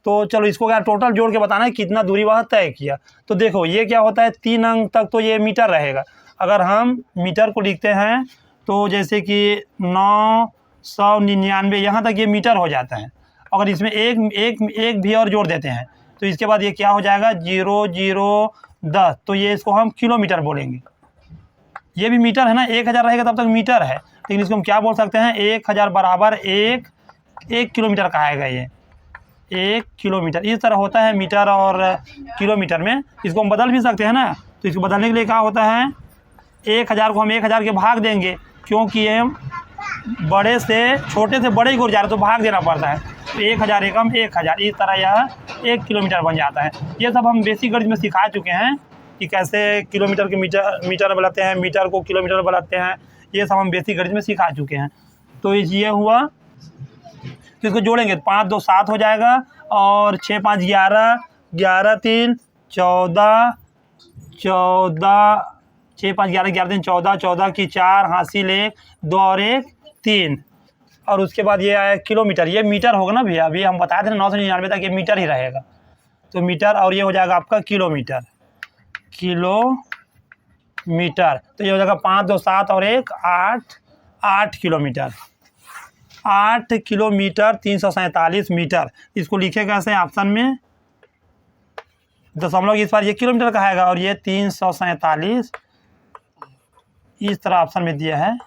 Speaker 1: तो चलो इसको क्या टोटल जोड़ के बताना है कितना दूरी वह तय किया। तो देखो ये क्या होता है, 3 अंक तक तो ये मीटर रहेगा। अगर हम मीटर को लिखते हैं तो जैसे कि 999 यहाँ तक ये मीटर हो जाता है। अगर इसमें एक भी और जोड़ देते हैं तो इसके बाद ये क्या हो जाएगा 0010, तो ये इसको हम किलोमीटर बोलेंगे। ये भी मीटर है ना, 1000 रहेगा तब तक मीटर है, लेकिन इसको हम क्या बोल सकते हैं 1000 बराबर 1 किलोमीटर का आएगा ये 1 किलोमीटर। इस तरह होता है मीटर और किलोमीटर में। इसको हम बदल भी सकते हैं ना। तो इसको बदलने के लिए क्या होता है, 1000 को हम 1000 के भाग देंगे, क्योंकि ये बड़े से छोटे से बड़े की ओर जा रहे तो भाग देना पड़ता है। तो 1000 एकम 1000, इस तरह यह 1 किलोमीटर बन जाता है। ये सब हम बेसिक गणित में सिखा चुके हैं कि कैसे किलोमीटर के मीटर बनाते हैं, मीटर को किलोमीटर बनाते हैं, ये सब हम बेसिक गणित में सिखा चुके हैं। तो ये हुआ, तो इसको जोड़ेंगे 5 2 7 हो जाएगा और 6 5 11, 11 3 14, 6 5 11 11 3 14, 14 की 4 हासिल 1 2 और 1 3, और उसके बाद ये आया किलोमीटर। ये मीटर होगा ना भैया, अभी हम बताए थे 999 तक ये मीटर ही रहेगा। तो मीटर, और ये हो जाएगा आपका किलोमीटर। किलोमीटर तो ये हो जाएगा 5 2 7 और 1 8, 8 किलोमीटर। 8 kilometre 347 metre. इसको लिखे कैसे ऑप्शन में, दशमलव इस बार ये किलोमीटर का आएगा और ये 347 इस तरह ऑप्शन में दिया है।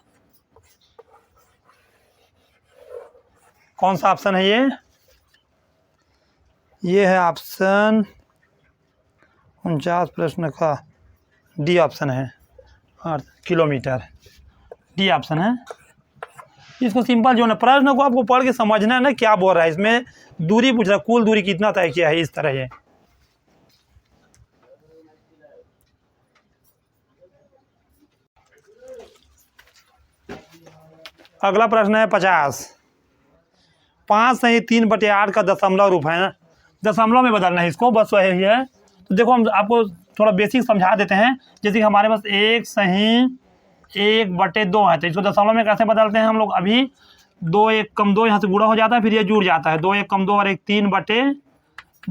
Speaker 1: कौन सा ऑप्शन है ये है ऑप्शन 49 प्रश्न का डी ऑप्शन है, और किलोमीटर डी ऑप्शन है। इसको सिंपल जो है प्रश्न को आपको पढ़ के समझना है ना क्या बोल रहा है। इसमें दूरी पूछ रहा है, कुल दूरी कितना तय किया है, इस तरह है। अगला प्रश्न है 50। 5 सही 3/8 का दशमलव रूप है ना, दशमलव में बदलना है इसको, बस वही है। तो देखो हम आपको थोड़ा बेसिक समझा देते हैं। जैसे कि हमारे पास 1 सही 1/2 है, तो इसको दशमलव में कैसे बदलते हैं हम लोग। अभी 2 1 कम 2 यहाँ से गुणा हो जाता है, फिर ये जुड़ जाता है। 2 1 कम 2 और 1 3/2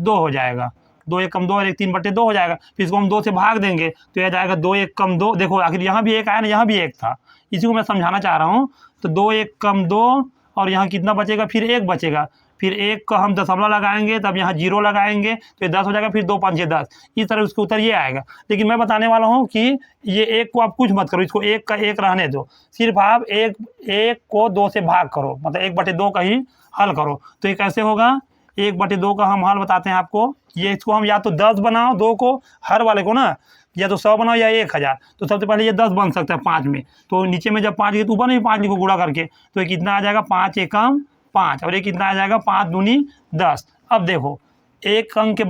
Speaker 1: हो जाएगा। 2 1 कम 2 और 1 3/2 हो जाएगा। फिर इसको हम 2 से भाग देंगे तो यह जाएगा 2 1 कम 2। देखो आखिर यहाँ भी 1 आया ना, यहाँ भी 1 था, इसी को मैं समझाना चाह रहा हूँ। तो 2 1 कम 2 और यहाँ कितना बचेगा, फिर 1 बचेगा। फिर 1 को हम दशमलव लगाएंगे, तब यहाँ 0 लगाएंगे तो ये 10 हो जाएगा। फिर 2 5 6 10, इस तरह उसके उत्तर ये आएगा। लेकिन मैं बताने वाला हूँ कि ये 1 को आप कुछ मत करो, इसको 1 का 1 रहने दो। सिर्फ आप 1 को 2 से भाग करो, मतलब 1/2 का ही हल करो। तो ये कैसे होगा, 1/2 का हम हल बताते हैं आपको। ये इसको हम या तो 10 बनाओ, 2 को हर वाले को ना, या तो 100 बनाओ या 1000। तो सबसे पहले ये 10 बन सकता है 5 में। तो नीचे में जब 5 लिखे तो ऊपर में 5 लिखो गुणा करके, तो ये कितना आ जाएगा 5 एकम 5, और ये कितना आ जाएगा 5 दूनी 10। अब देखो एक अंक है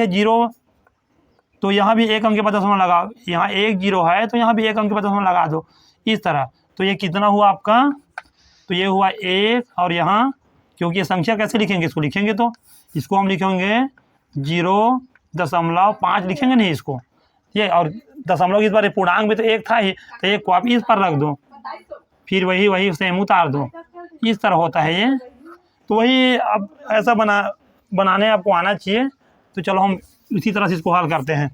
Speaker 1: 0, तो यहाँ भी 1 अंक के बाद दशमलव लगाओ। यहाँ 1 0 है तो यहाँ भी 1 अंक के बाद दशमलव लगा दो, इस तरह। तो ये कितना हुआ आपका, तो ये हुआ 1। और यहाँ क्योंकि ये संख्या कैसे लिखेंगे, इसको लिखेंगे तो इसको हम लिखेंगे 0.5 लिखेंगे नहीं इसको, ये। और दशमलव इस बार पूर्णांक में तो 1 था ही, तो 1 को आप इस पर रख दो, फिर वही सेम उतार दो, इस तरह होता है ये। तो वही अब ऐसा बनाने आपको आना चाहिए। तो चलो हम इसी तरह से इसको हल करते हैं।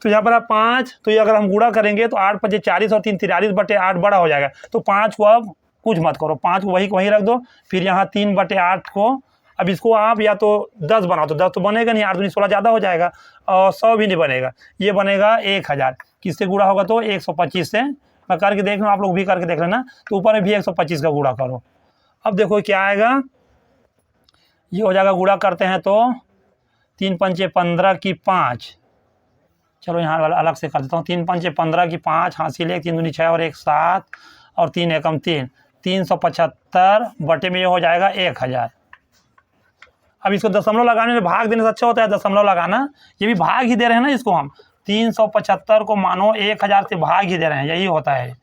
Speaker 1: तो यहाँ पर आप 5, तो ये अगर हम गुणा करेंगे तो 8 5 40 और 3 43/8 बड़ा हो जाएगा। तो 5 को अब कुछ मत करो, 5 को वहीं रख दो। फिर यहाँ 3/8 को, अब इसको आप या तो 10 बनाओ, तो 10 तो बनेगा नहीं, 8 दूनी 16 ज़्यादा हो जाएगा, और 100 भी नहीं बनेगा। ये बनेगा 1000। किससे गुणा होगा, तो 125 से। मैं करके देख लूँ, आप लोग भी करके देख लेना। तो ऊपर में भी 125 का गुणा करो। अब देखो क्या आएगा, ये हो जाएगा, गुणा करते हैं तो 3 5 15 की 5। चलो यहाँ वाला अलग से कर देता हूँ। 3 5 15 की 5, हासिल 1 3 दूनी 6 और 1 7 और 3 एकम 3, 375 बटे में ये हो जाएगा 1000। अब इसको दशमलव लगाने में भाग देने से अच्छा होता है दशमलव लगाना। ये भी भाग ही दे रहे हैं ना इसको हम, 375 को मानो 1000 से भाग ही दे रहे हैं, यही होता है।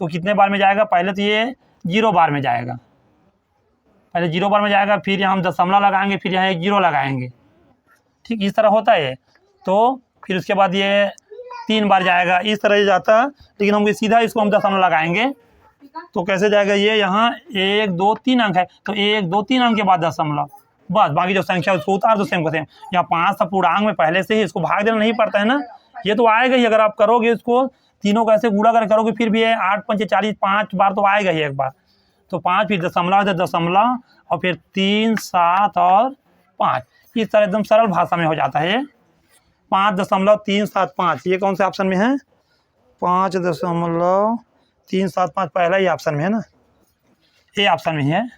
Speaker 1: तो कितने बार में जाएगा, पहले तो ये 0 बार में जाएगा, पहले 0 बार में जाएगा, फिर यहाँ हम दशमलव लगाएंगे, फिर यहाँ 1 0 लगाएंगे, ठीक, इस तरह होता है। तो फिर उसके बाद ये 3 बार जाएगा, इस तरह जाता। लेकिन हम सीधा इसको हम दशमलव लगाएंगे तो कैसे जाएगा, ये यहाँ 1 2 3 अंक है, तो 1 2 3 अंक के बाद दशमलव, बस बाकी जो संख्या उसको उतार दो सेम को सेम। यहाँ 5 था पूर्णांक में पहले से ही, इसको भाग देना नहीं पड़ता है ना, ये तो आएगा ही। अगर आप करोगे इसको तीनों को ऐसे गुणा कर करोगे, फिर भी 8 5 40 5 बार तो आएगा ही एक बार। तो 5 फिर दशमलव दशमलव और फिर 3 7 और 5, इस तरह एकदम सरल भाषा में हो जाता है ये। 5.375, ये कौन से ऑप्शन में है, 5.375 पहला ही ऑप्शन में है ना, ये ऑप्शन में ही है।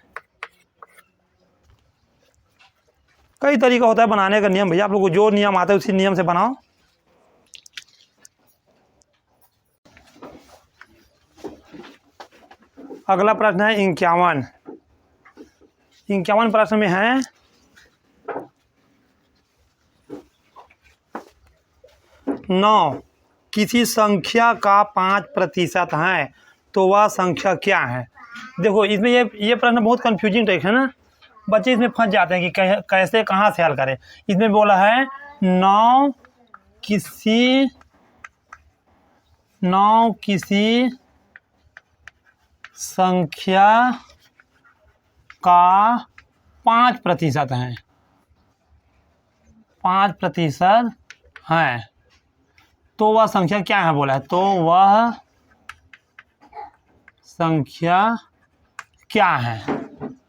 Speaker 1: कई तरीका होता है बनाने का नियम, भैया आप लोग को जो नियम आता है उसी नियम से बनाओ। अगला प्रश्न है 51। 51 प्रश्न में है, नौ किसी संख्या का 5% है तो वह संख्या क्या है। देखो इसमें ये प्रश्न बहुत कंफ्यूजिंग टाइप है ना, बच्चे इसमें फंस जाते हैं कि कैसे कहाँ से हल करें। इसमें बोला है 9 किसी संख्या का 5% है। 5% है तो वह संख्या क्या है बोला है, तो वह संख्या क्या है,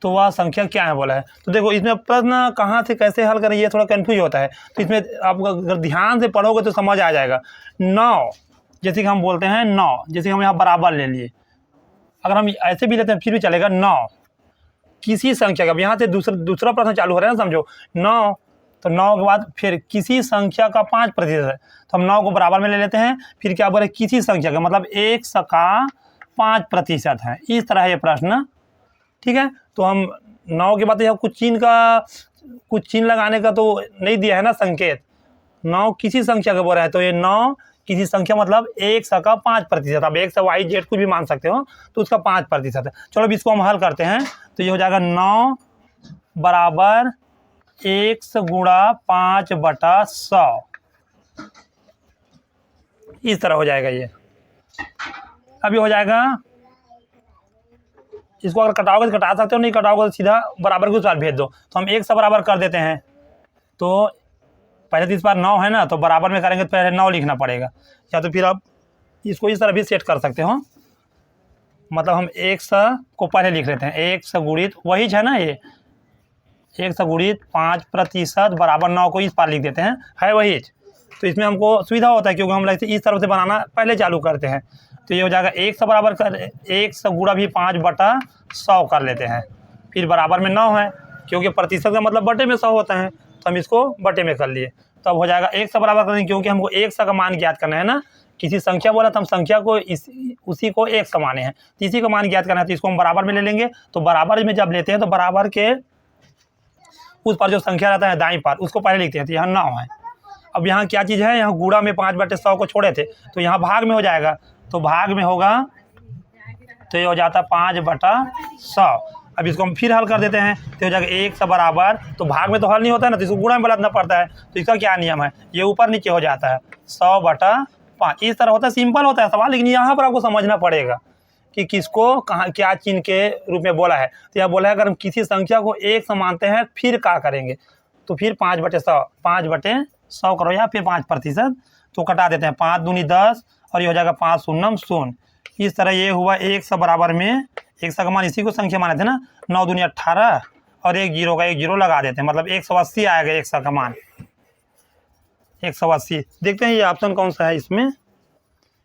Speaker 1: तो वह संख्या क्या है बोला है। तो देखो इसमें प्रश्न कहाँ से कैसे हल करें ये थोड़ा कंफ्यूज होता है, तो इसमें आप अगर ध्यान से पढ़ोगे तो समझ आ जाएगा। 9 जैसे कि हम बोलते हैं 9, जैसे हम यहाँ बराबर ले लिए, अगर हम ऐसे भी लेते हैं फिर भी चलेगा। 9 किसी संख्या का, अब यहाँ से दूसरा प्रश्न चालू हो रहा है ना, समझो 9, तो 9 के बाद फिर किसी संख्या का 5% है, तो हम 9 को बराबर में ले लेते हैं, फिर क्या बोले किसी संख्या का, मतलब 1 का 5% है। इस तरह ये प्रश्न, ठीक है। तो हम 9 के बाद यहाँ कुछ चिन्ह लगाने का तो नहीं दिया है ना संकेत, 9 किसी संख्या का बोल रहा है, तो ये 9 किसी संख्या मतलब 1 का 5%। अब 1 वाई जेड कुछ भी मान सकते हो, तो उसका 5% है। चलो अब इसको हम हल करते हैं, तो ये हो जाएगा 9 बराबर 1 गुणा 5/100, इस तरह हो जाएगा ये। अभी हो जाएगा, इसको अगर कटाओगे तो कटा सकते हो, नहीं कटाओगे तो सीधा बराबर के साथ भेज दो। तो हम 1 से बराबर कर देते हैं, तो पहले तो इस बार 9 है ना, तो बराबर में करेंगे तो पहले 9 लिखना पड़ेगा, या तो फिर आप इसको इस तरह भी सेट कर सकते हो, मतलब हम 1 को पहले लिख लेते हैं, 1 गुणित वही है ना, ये 1 गुणित 5% बराबर 9 को इस पार लिख देते हैं, है वही। तो इसमें हमको सुविधा होता है क्योंकि हम इस तरफ से बनाना पहले चालू करते हैं। तो ये हो जाएगा 1 बराबर कर 1 गुणा भी 5/100 कर लेते हैं, फिर बराबर में 9 है, क्योंकि प्रतिशत का मतलब बटे में 100 होता है, तो हम इसको बटे में कर लिए। तो अब हो जाएगा 1 बराबर करेंगे, क्योंकि हमको 1 का मान ज्ञात करना है ना, किसी संख्या बोला तो हम संख्या को उसी को 1 माने हैं, तो इसी का मान ज्ञात करना है, तो इसको हम बराबर में ले लेंगे। तो बराबर में जब लेते हैं तो बराबर के उस पर जो संख्या रहता है दाईं पर, उसको पहले लिखते हैं, तो यहाँ 9 है। अब यहाँ क्या चीज़ है, यहाँ गुणा में 5/100 को छोड़े थे, तो यहाँ भाग में हो जाएगा, तो भाग में होगा तो ये हो जाता 5/100। अब इसको हम फिर हल कर देते हैं, तो हो जाएगा 1 बराबर, तो भाग में तो हल नहीं होता है ना, तो इसको गुणा में बदलना पड़ता है, तो इसका क्या नियम है, ये ऊपर नीचे हो जाता है 100/5। इस तरह होता है, सिंपल होता है सवाल, लेकिन यहाँ पर आपको समझना पड़ेगा कि किसको कहाँ क्या चिन्ह के रूप में बोला है। तो यह बोला है अगर हम किसी संख्या को 1 मानते हैं फिर क्या करेंगे, तो फिर 5/100 करो या फिर 5%, तो कटा देते हैं, 5 दूनी 10 और ये हो जाएगा 5 शून्यम 0। इस तरह ये हुआ 1 बराबर में 1 का मान इसी को संख्या माने थे ना, 9 दूनी 18 और 1 जीरो का 1 जीरो लगा देते हैं, मतलब 180 आएगा 1 का मान, 180। देखते हैं ये ऑप्शन कौन सा है इसमें,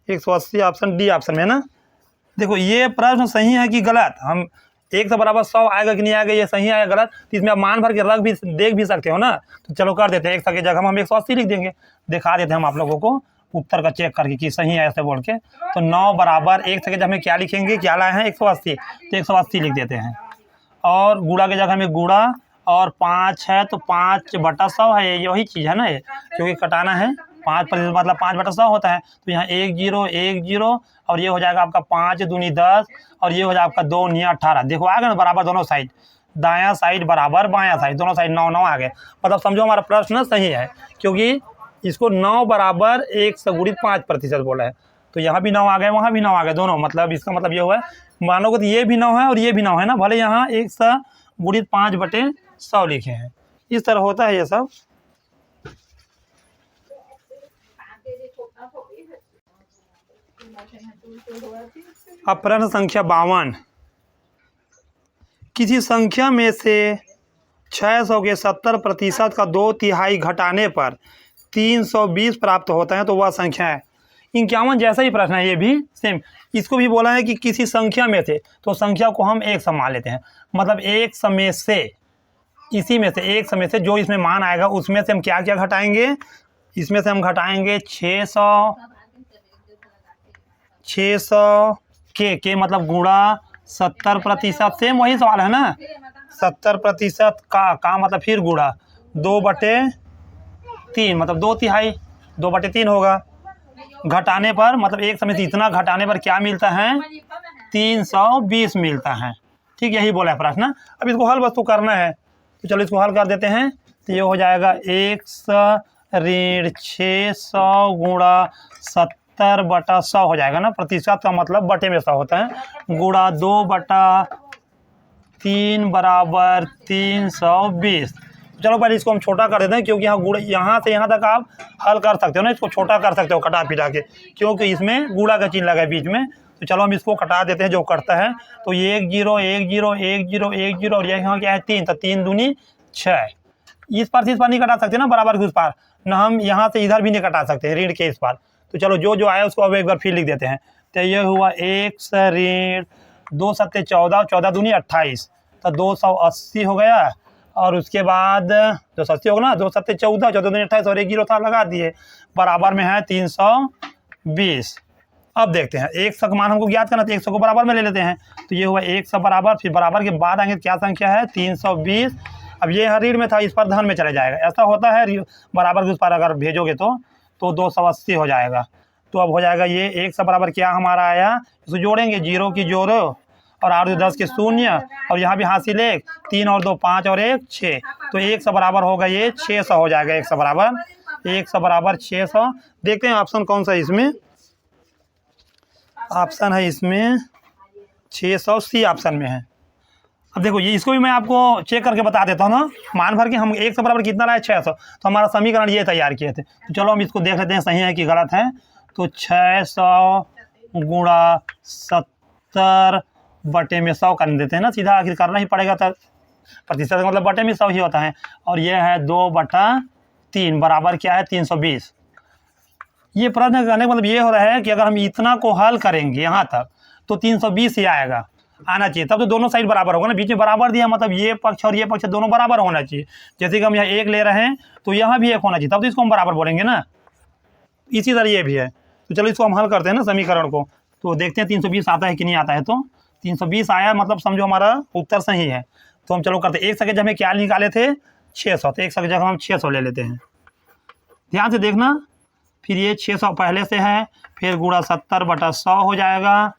Speaker 1: 180 ऑप्शन डी ऑप्शन में है ना। देखो ये प्रश्न सही है कि गलत, हम 1 बराबर 100 आएगा कि नहीं आएगा, ये सही आएगा गलत, तो इसमें आप मान भर के रख भी देख भी सकते हो ना। तो चलो कर देते हैं, 1 की जगह हम 180 लिख देंगे, दिखा देते हैं हम आप लोगों को उत्तर का चेक करके कि सही है ऐसे बोल के। तो 9 बराबर 1 की जगह में क्या लिखेंगे, क्या लाए हैं 180, तो 180 लिख देते हैं, और गुणा की जगह में गुणा, और 5 है तो 5/100 है, ये वही चीज़ है ना ये, क्योंकि कटाना है 5% मतलब 5/100 होता है। तो यहाँ 1 जीरो 1 जीरो, और ये हो जाएगा आपका 5 दूनी 10 और ये हो जाएगा आपका 2 9 18। देखो आ गया ना बराबर दोनों साइड, दायां साइड बराबर बायां साइड, दोनों साइड 9 9 आ गए। मतलब समझो हमारा प्रश्न सही है, क्योंकि इसको 9 बराबर 1 गुणित 5% बोला है, तो यहाँ भी 9 आ गए, वहाँ भी 9 आ गए दोनों, मतलब इसका मतलब ये हुआ है, मानोगे तो ये भी 9 है और ये भी 9 है ना, भले यहाँ 1 गुणित 5/100 लिखे हैं। इस तरह होता है ये सब। अब प्रश्न संख्या 52, किसी संख्या में से 600 के 70% का 2/3 घटाने पर 320 प्राप्त होता है, तो वह संख्या है। 51 जैसा ही प्रश्न है, ये भी सेम, इसको भी बोला है कि किसी संख्या में से, तो संख्या को हम 1 मान लेते हैं, मतलब 1 में से, इसी में से 1 में से जो इसमें मान आएगा उसमें से हम क्या क्या घटाएंगे, इसमें से हम घटाएंगे 600 के मतलब गुणा 70%, सेम वही सवाल है ना, 70% का मतलब फिर गुणा 2/3 मतलब 2/3, 2/3 होगा, घटाने पर मतलब 1 समय से इतना घटाने पर क्या मिलता है, 320 मिलता है। ठीक, यही बोला है प्रश्न। अब इसको हल वस्तु करना है, तो चलो इसको हल कर देते हैं। तो ये हो जाएगा 1 ऋण 600 गुणा 70/100 हो जाएगा ना, प्रतिशत का मतलब बटे में 100 होता है, गुणा 2/3 बराबर 320। चलो पहले इसको हम छोटा कर देते हैं, क्योंकि यहाँ गुड़ा यहाँ से यहाँ तक आप हल कर सकते हो ना, इसको छोटा कर सकते हो कटा पिटा के, क्योंकि इसमें गुड़ा का चिन्ह लगा है बीच में। तो चलो हम इसको कटा देते हैं जो करता है। तो ये 1 0 1 0 1 0 1 0 और यहाँ क्या है 3, तो 3 दूनी 6। इस पार से इस पार नहीं कटा सकते ना, बराबर के उस पार ना, हम यहाँ से इधर भी नहीं कटा सकते ऋण के इस पार। तो चलो जो जो आया उसको अब एक बार फिर लिख देते हैं। तो ये हुआ 1 से ऋण 2 7 14, 14 दूनी 28, तो 280 हो गया। और उसके बाद 280 होगा ना, 2 7 14, 14 दूनी 28 और 1 0 था लगा दिए, बराबर में है 320। अब देखते हैं 100 का मान हमको ज्ञात करना, तो 100 को बराबर में ले लेते हैं। तो ये हुआ 100 बराबर, फिर बराबर के बाद आएंगे क्या संख्या है 320। अब ये ऋण में था, इस पर धन में चले जाएगा, ऐसा होता है बराबर के उस पर अगर भेजोगे तो 280 हो जाएगा। तो अब हो जाएगा ये 100 बराबर क्या हमारा आया, इसको जोड़ेंगे, 0 की जोड़ो और 8 2 10 के 0, और यहाँ भी हासिल 1, 3 और 2 5 और 1 6, तो 100 बराबर होगा ये 600 हो जाएगा। 100 बराबर 600। देखते हैं ऑप्शन कौन सा है इसमें, ऑप्शन है इसमें 600, सी ऑप्शन में है। अब देखो ये इसको भी मैं आपको चेक करके बता देता हूँ ना, मान भर के हम 100 बराबर कितना लाए 600, तो हमारा समीकरण ये तैयार किए थे। तो चलो हम इसको देख लेते हैं सही है कि गलत है। तो 600 गुणा 70 बटे में 100 कर देते हैं ना, सीधा आखिर करना ही पड़ेगा, तब प्रतिशत का मतलब बटे में 100 ही होता है। और ये है 2/3 बराबर क्या है 320। ये प्रश्न करने का मतलब ये हो रहा है कि अगर हम इतना को हल करेंगे यहाँ तक तो 320 ही आएगा, आना चाहिए, तब तो दोनों साइड बराबर होगा ना, बीच में बराबर दिया मतलब ये पक्ष और ये पक्ष दोनों बराबर होना चाहिए। जैसे कि हम यहाँ 1 ले रहे हैं तो यहाँ भी 1 होना चाहिए, तब तो इसको हम बराबर बोलेंगे ना। इसी तरह ये भी है। तो चलो इसको हम हल करते हैं ना समीकरण को, तो देखते हैं 320 आता है कि नहीं आता है। तो 320 आया मतलब समझो हमारा उत्तर सही है। तो हम चलो करते हैं, 1 जगह हमें क्या निकाले थे 600, तो 1 जगह हम 600 ले लेते हैं। ध्यान से देखना, फिर ये 600 पहले से है, फिर गुणा 70/100 हो जाएगा,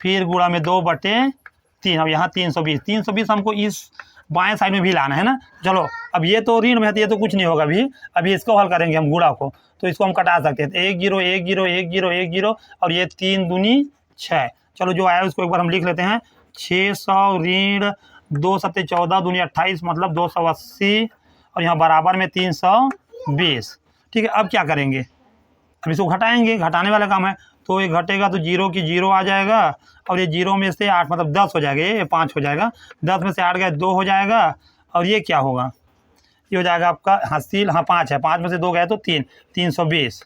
Speaker 1: फिर गुणा में 2/3। अब यहाँ 320 हमको इस बाएं साइड में भी लाना है ना। चलो अब ये तो ऋण में है तो ये तो कुछ नहीं होगा अभी इसको हल करेंगे हम गुणा को, तो इसको हम कटा सकते हैं। 1 0 1 0 1 0 1 0 और ये 3 दूनी 6। चलो जो आया उसको एक बार हम लिख लेते हैं। 600 ऋण 2 7 14 दूनी 28 मतलब 280 और यहाँ बराबर में 320। ठीक है, अब क्या करेंगे, अब इसको घटाएंगे, घटाने वाला काम है। तो ये घटेगा तो 0 की 0 आ जाएगा और ये 0 में से 8 मतलब 10 हो जाएगा, ये 5 हो जाएगा, 10 में से 8 गए 2 हो जाएगा और ये क्या होगा, ये हो जाएगा आपका हासिल, हाँ 5 है, 5 में से 2 गए तो 3, 320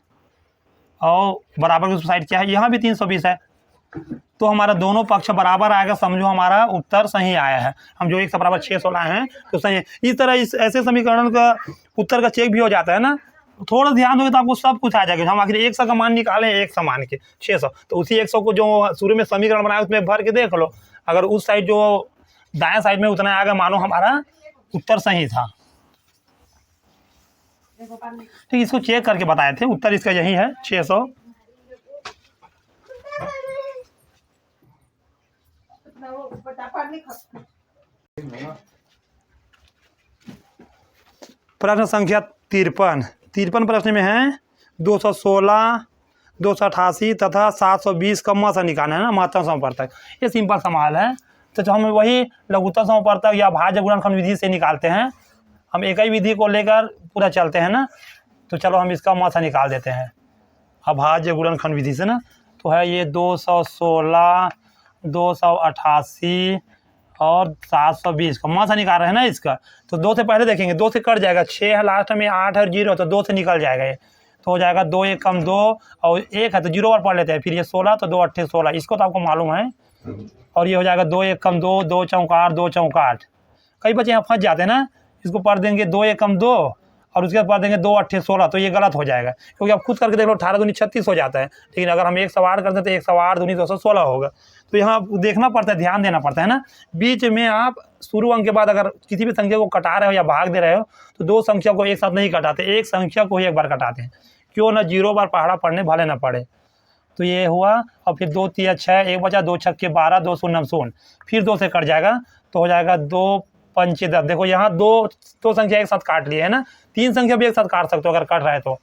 Speaker 1: और बराबर की उस साइड क्या है, यहाँ भी 320 है। तो हमारा दोनों पक्ष बराबर आएगा, समझो हमारा उत्तर सही आया है। हम जो 100 बराबर 600 लाए हैं तो सही है। इस तरह इस ऐसे समीकरण का उत्तर का चेक भी हो जाता है ना, थोड़ा ध्यान दोगे तो आपको सब कुछ आ जाएगा। हम आखिर 100 का मान निकाले, 100 मान के 600, तो उसी 100 को जो शुरू में समीकरण बनाया उसमें भर के देख लो, अगर उस साइड जो दाएं साइड में उतना आएगा मानो हमारा उत्तर सही था। ठीक, इसको चेक करके बताए थे, उत्तर इसका यही है 600। प्रश्न संख्या 53 प्रश्न में है 216, 288 तथा 720 का मसा निकालना है ना, महत्तम समवर्तक। ये सिंपल सवाल है, तो हम वही लघुत्तम समवर्तक या भाज्य गुणनखंड विधि से निकालते हैं। हम एक ही विधि को लेकर पूरा चलते हैं ना। तो चलो हम इसका मसा निकाल देते हैं अभाज्य गुणनखंड विधि से ना। तो है ये 216, 288 और 720 का मसा निकाल रहे हैं ना इसका। तो 2 से पहले देखेंगे, 2 से कट जाएगा, 6 है लास्ट में, 8 और 0, तो 2 से निकल जाएगा ये, तो हो जाएगा 2 1 कम 2 और 1 है तो 0 और पढ़ लेते हैं। फिर ये 16, तो 2 8 16, इसको तो आपको मालूम है। और ये हो जाएगा 2 1 कम 2, 2 चौका 8, 2 चौका 8। कई बच्चे यहाँ फंस जाते हैं ना, इसको पढ़ देंगे 2 1 कम 2 और उसके बाद पढ़ देंगे 2 8 16, तो ये गलत हो जाएगा, क्योंकि आप खुद करके देख लो 18 दूनी 36 हो जाता है। लेकिन अगर हम 108 करते हैं तो 108 दूनी 216 होगा। तो यहाँ देखना पड़ता है, ध्यान देना पड़ता है ना। बीच में आप शुरू अंक के बाद अगर किसी भी संख्या को कटा रहे हो या भाग दे रहे हो तो 2 संख्या को एक साथ नहीं कटाते, एक संख्या को ही एक बार कटाते हैं, क्यों ना 0 बार पहाड़ा पढ़ने भले ना पड़े। तो ये हुआ, और फिर 2 3 6, 1 बचा, 2 6 12, 2 0 0, फिर 2 से कट जाएगा तो हो जाएगा 2 5 10। देखो यहाँ दो संख्या एक साथ काट लिए है ना, 3 संख्या भी एक साथ काट सकते हो अगर कट रहा है तो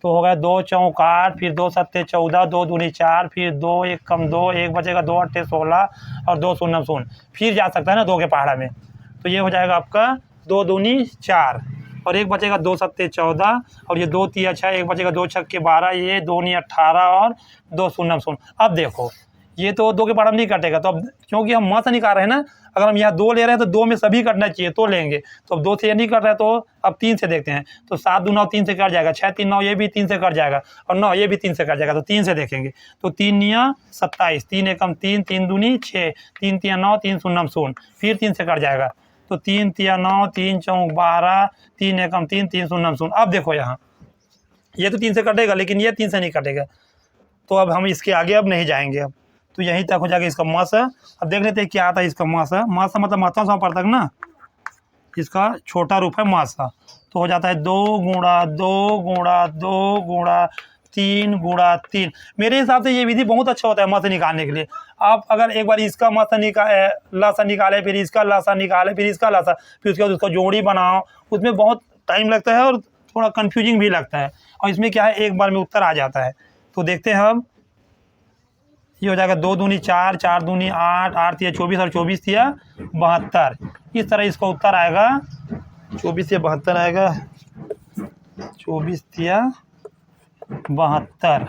Speaker 1: हो गया 2 चौका 8, फिर 2 7 14, 2 दूनी 4, फिर 2 1 कम 2, 1 बचेगा, 2 8 16 और 2 0 0, फिर जा सकता है ना 2 के पहाड़ा में। तो ये हो जाएगा आपका 2 दूनी 4 और एक बचेगा 2 सत्ते 14 और ये 2 तिया 6, एक बचेगा 2 छक्के 12, ये 2 नी 18 और 2 शून्य शून्य। अब देखो ये तो 2 के बाद नहीं कटेगा, तो अब क्योंकि हम मत निकाल रहे हैं ना, अगर हम यहाँ 2 ले रहे हैं तो 2 में सभी कटना चाहिए तो लेंगे, तो अब 2 से ये नहीं कट रहा है तो अब 3 से देखते हैं। तो 7 दूना 9 3 से कट जाएगा, 6 3 9 ये भी 3 से कट जाएगा और 9 ये भी 3 से कट जाएगा, तो 3 से देखेंगे। तो 3 निया 27, 3 एकम 3, 3 दूनी 6, 3 तिया 9, 3 शून्य शून्य, फिर 3 से कट जाएगा। तो 3 तिया 9, 3 चौक 12, 3 एकम 3, 3 शून्य शून्य। अब देखो यहाँ ये तो 3 से कटेगा लेकिन ये 3 से नहीं कटेगा, तो अब हम इसके आगे अब नहीं जाएंगे। अब तो यहीं तक हो जाएगा इसका मस। अब देख लेते हैं क्या आता है इसका मस। मस मतलब महत्व सौ पर तक ना, इसका छोटा रूप है मस। तो हो जाता है 2 गुणा 2 गुणा 2 गुणा 3 गुणा 3। मेरे हिसाब से ये विधि बहुत अच्छा होता है मस निकालने के लिए। आप अगर एक बार इसका मस लासा निकाले, फिर इसका लासा निकाले, फिर इसका लासा, फिर उसके बाद उसका जोड़ी बनाओ, उसमें बहुत टाइम लगता है और थोड़ा कन्फ्यूजिंग भी लगता है। और इसमें क्या है एक बार में उत्तर आ जाता है। तो देखते हैं हम, ये हो जाएगा 2 दूनी 4, 4 दूनी 8, 8 तिया 24 और 24 तिया 72। इस तरह इसका उत्तर आएगा 24 से 72 आएगा, 24 तिया 72,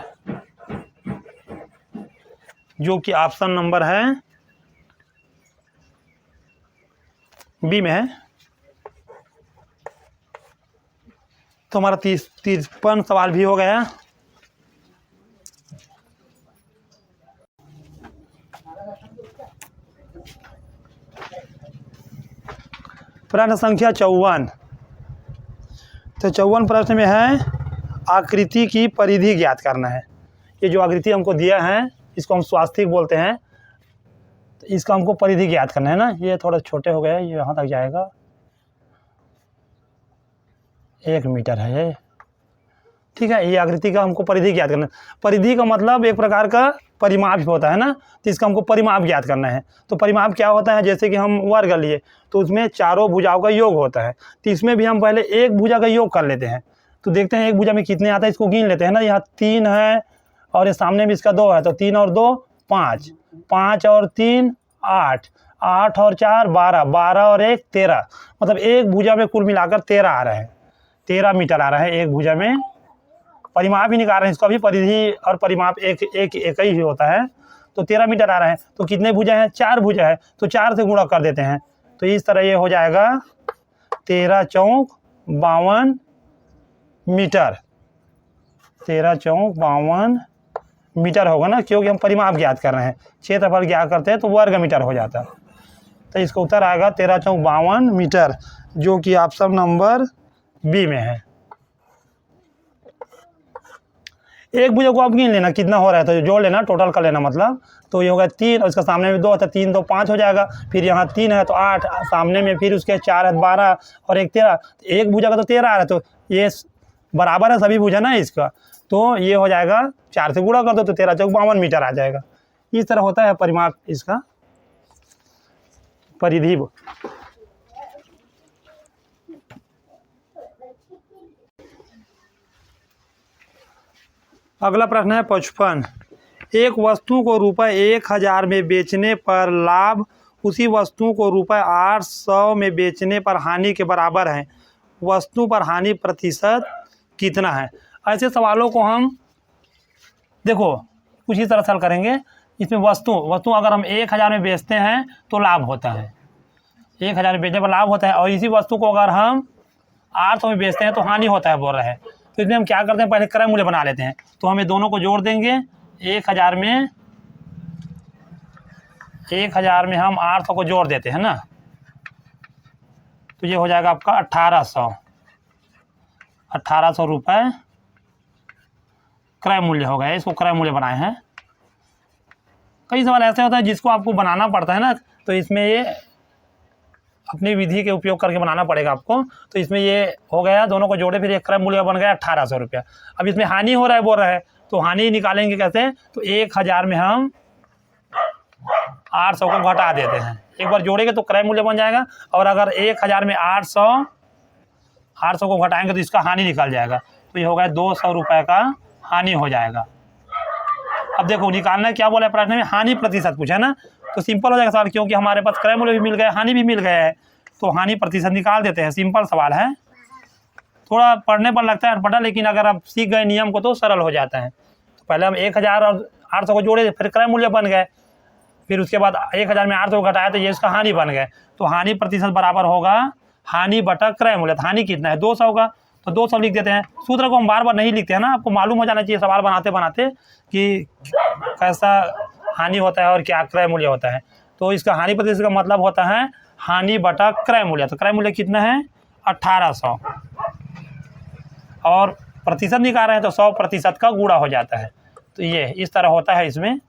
Speaker 1: जो कि ऑप्शन नंबर है बी में है। तो हमारा 53 सवाल भी हो गया। प्रश्न संख्या 54। तो 54 प्रश्न में है आकृति की परिधि ज्ञात करना है। ये जो आकृति हमको दिया है इसको हम स्वास्तिक बोलते हैं, तो इसका हमको परिधि ज्ञात करना है ना। ये थोड़ा छोटे हो गए, ये यहाँ तक जाएगा, 1 मीटर है ये, ठीक है। ये आकृति का हमको परिधि ज्ञात करना है। परिधि का मतलब एक प्रकार का परिमाप होता है ना, तो इसका हमको परिमाप ज्ञात करना है। तो परिमाप क्या होता है, जैसे कि हम वर्ग लिए तो उसमें चारों भुजाओं का योग होता है, तो इसमें भी हम पहले एक भुजा का योग कर लेते हैं। तो देखते हैं एक भुजा में कितने आता है, इसको गिन लेते हैं ना। यहाँ 3 है और ये सामने में इसका 2 है, तो 3 और 2 5, 5 और 3 8, 8 और 4 12, 12 और 1 13, मतलब एक भुजा में कुल मिलाकर 13 आ रहा है, 13 मीटर आ रहा है एक भुजा में। परिमाप ही निकाल रहे हैं, इसका भी परिधि और परिमाप एक ही होता है। तो 13 मीटर आ रहा है, तो कितने भुजा हैं, 4 भुजा है, तो 4 से गुणा कर देते हैं। तो इस तरह ये हो जाएगा 13 चौक 52 मीटर, 13 चौक 52 मीटर होगा ना, क्योंकि हम परिमाप ज्ञात कर रहे हैं। क्षेत्रफल ज्ञात करते हैं तो वर्ग मीटर हो जाता है। तो इसका उत्तर आएगा 13 चौक 52 मीटर, जो कि ऑप्शन नंबर बी में है। एक भुजा को आप गिन लेना कितना हो रहा है, तो जोड़ लेना, टोटल कर लेना मतलब। तो ये होगा 3 और इसका सामने में 2 है, तो 3 2 5 हो जाएगा। फिर यहाँ 3 है तो 8 सामने में, फिर उसके 4 है 12 और 1 13, एक भुजा का तो 13 आ रहा है, तो ये बराबर है सभी भुजा ना इसका। तो ये हो जाएगा 4 से गुणा कर दो तो 13 चौक 52 मीटर आ जाएगा। इस तरह होता है परिमाप इसका, परिधि। अगला प्रश्न है 55। एक वस्तु को ₹1000 में बेचने पर लाभ उसी वस्तु को ₹800 में बेचने पर हानि के बराबर है। वस्तु पर हानि प्रतिशत कितना है। ऐसे सवालों को हम देखो कुछ इस तरह से हल करेंगे। इसमें वस्तु अगर हम 1000 में बेचते हैं तो लाभ होता है, 1000 में बेचने पर लाभ होता है, और इसी वस्तु को अगर हम 800 में बेचते हैं तो हानि होता है बोल रहे हैं। तो इसमें हम क्या करते हैं, पहले क्रय मूल्य बना लेते हैं। तो हमें दोनों को जोड़ देंगे, 1000 में हम 800 को जोड़ देते हैं ना, तो ये हो जाएगा आपका 1800 रुपये क्रय मूल्य हो गया। इसको क्रय मूल्य बनाए हैं। कई सवाल ऐसे होता है जिसको आपको बनाना पड़ता है ना, तो इसमें ये अपनी विधि के उपयोग करके बनाना पड़ेगा आपको। तो इसमें ये हो गया, दोनों को जोड़े, फिर एक क्रय मूल्य बन गया 1800 रुपया। अब इसमें हानि हो रहा है बोल रहा है, तो हानि निकालेंगे कैसे, तो 1000 में हम 800 को घटा देते हैं। एक बार जोड़ेंगे तो क्रय मूल्य बन जाएगा, और अगर 1000 में 800 को घटाएंगे तो इसका हानि निकल जाएगा। तो ये हो गया 200 रुपये का हानि हो जाएगा। अब देखो निकालना क्या बोला है प्रश्न में, हानि प्रतिशत पूछा है ना, तो सिंपल हो जाएगा सवाल, क्योंकि हमारे पास क्रय मूल्य भी मिल गया, हानि भी मिल गया है। तो हानि प्रतिशत निकाल देते हैं। सिंपल सवाल है, थोड़ा पढ़ने पर लगता है अटपटा, लेकिन अगर आप सीख गए नियम को तो सरल हो जाता है। तो पहले हम 1000 और 800 को जोड़े, फिर क्रय मूल्य बन गए, फिर उसके बाद 1000 में 800 को घटाया तो ये इसका हानि बन गए। तो हानि प्रतिशत बराबर होगा हानि बटा क्रय मूल्य। हानि कितना है 200 का, तो 200 लिख देते हैं। सूत्र को हम बार बार नहीं लिखते हैं ना, आपको मालूम हो जाना चाहिए सवाल बनाते बनाते कि कैसा हानि होता है और क्या क्रय मूल्य होता है। तो इसका हानि प्रतिशत का मतलब होता है हानि बटा क्रय मूल्य। तो क्रय मूल्य कितना है 1800, और प्रतिशत निकाल रहे हैं तो 100% का गुणा हो जाता है। तो ये इस तरह होता है इसमें।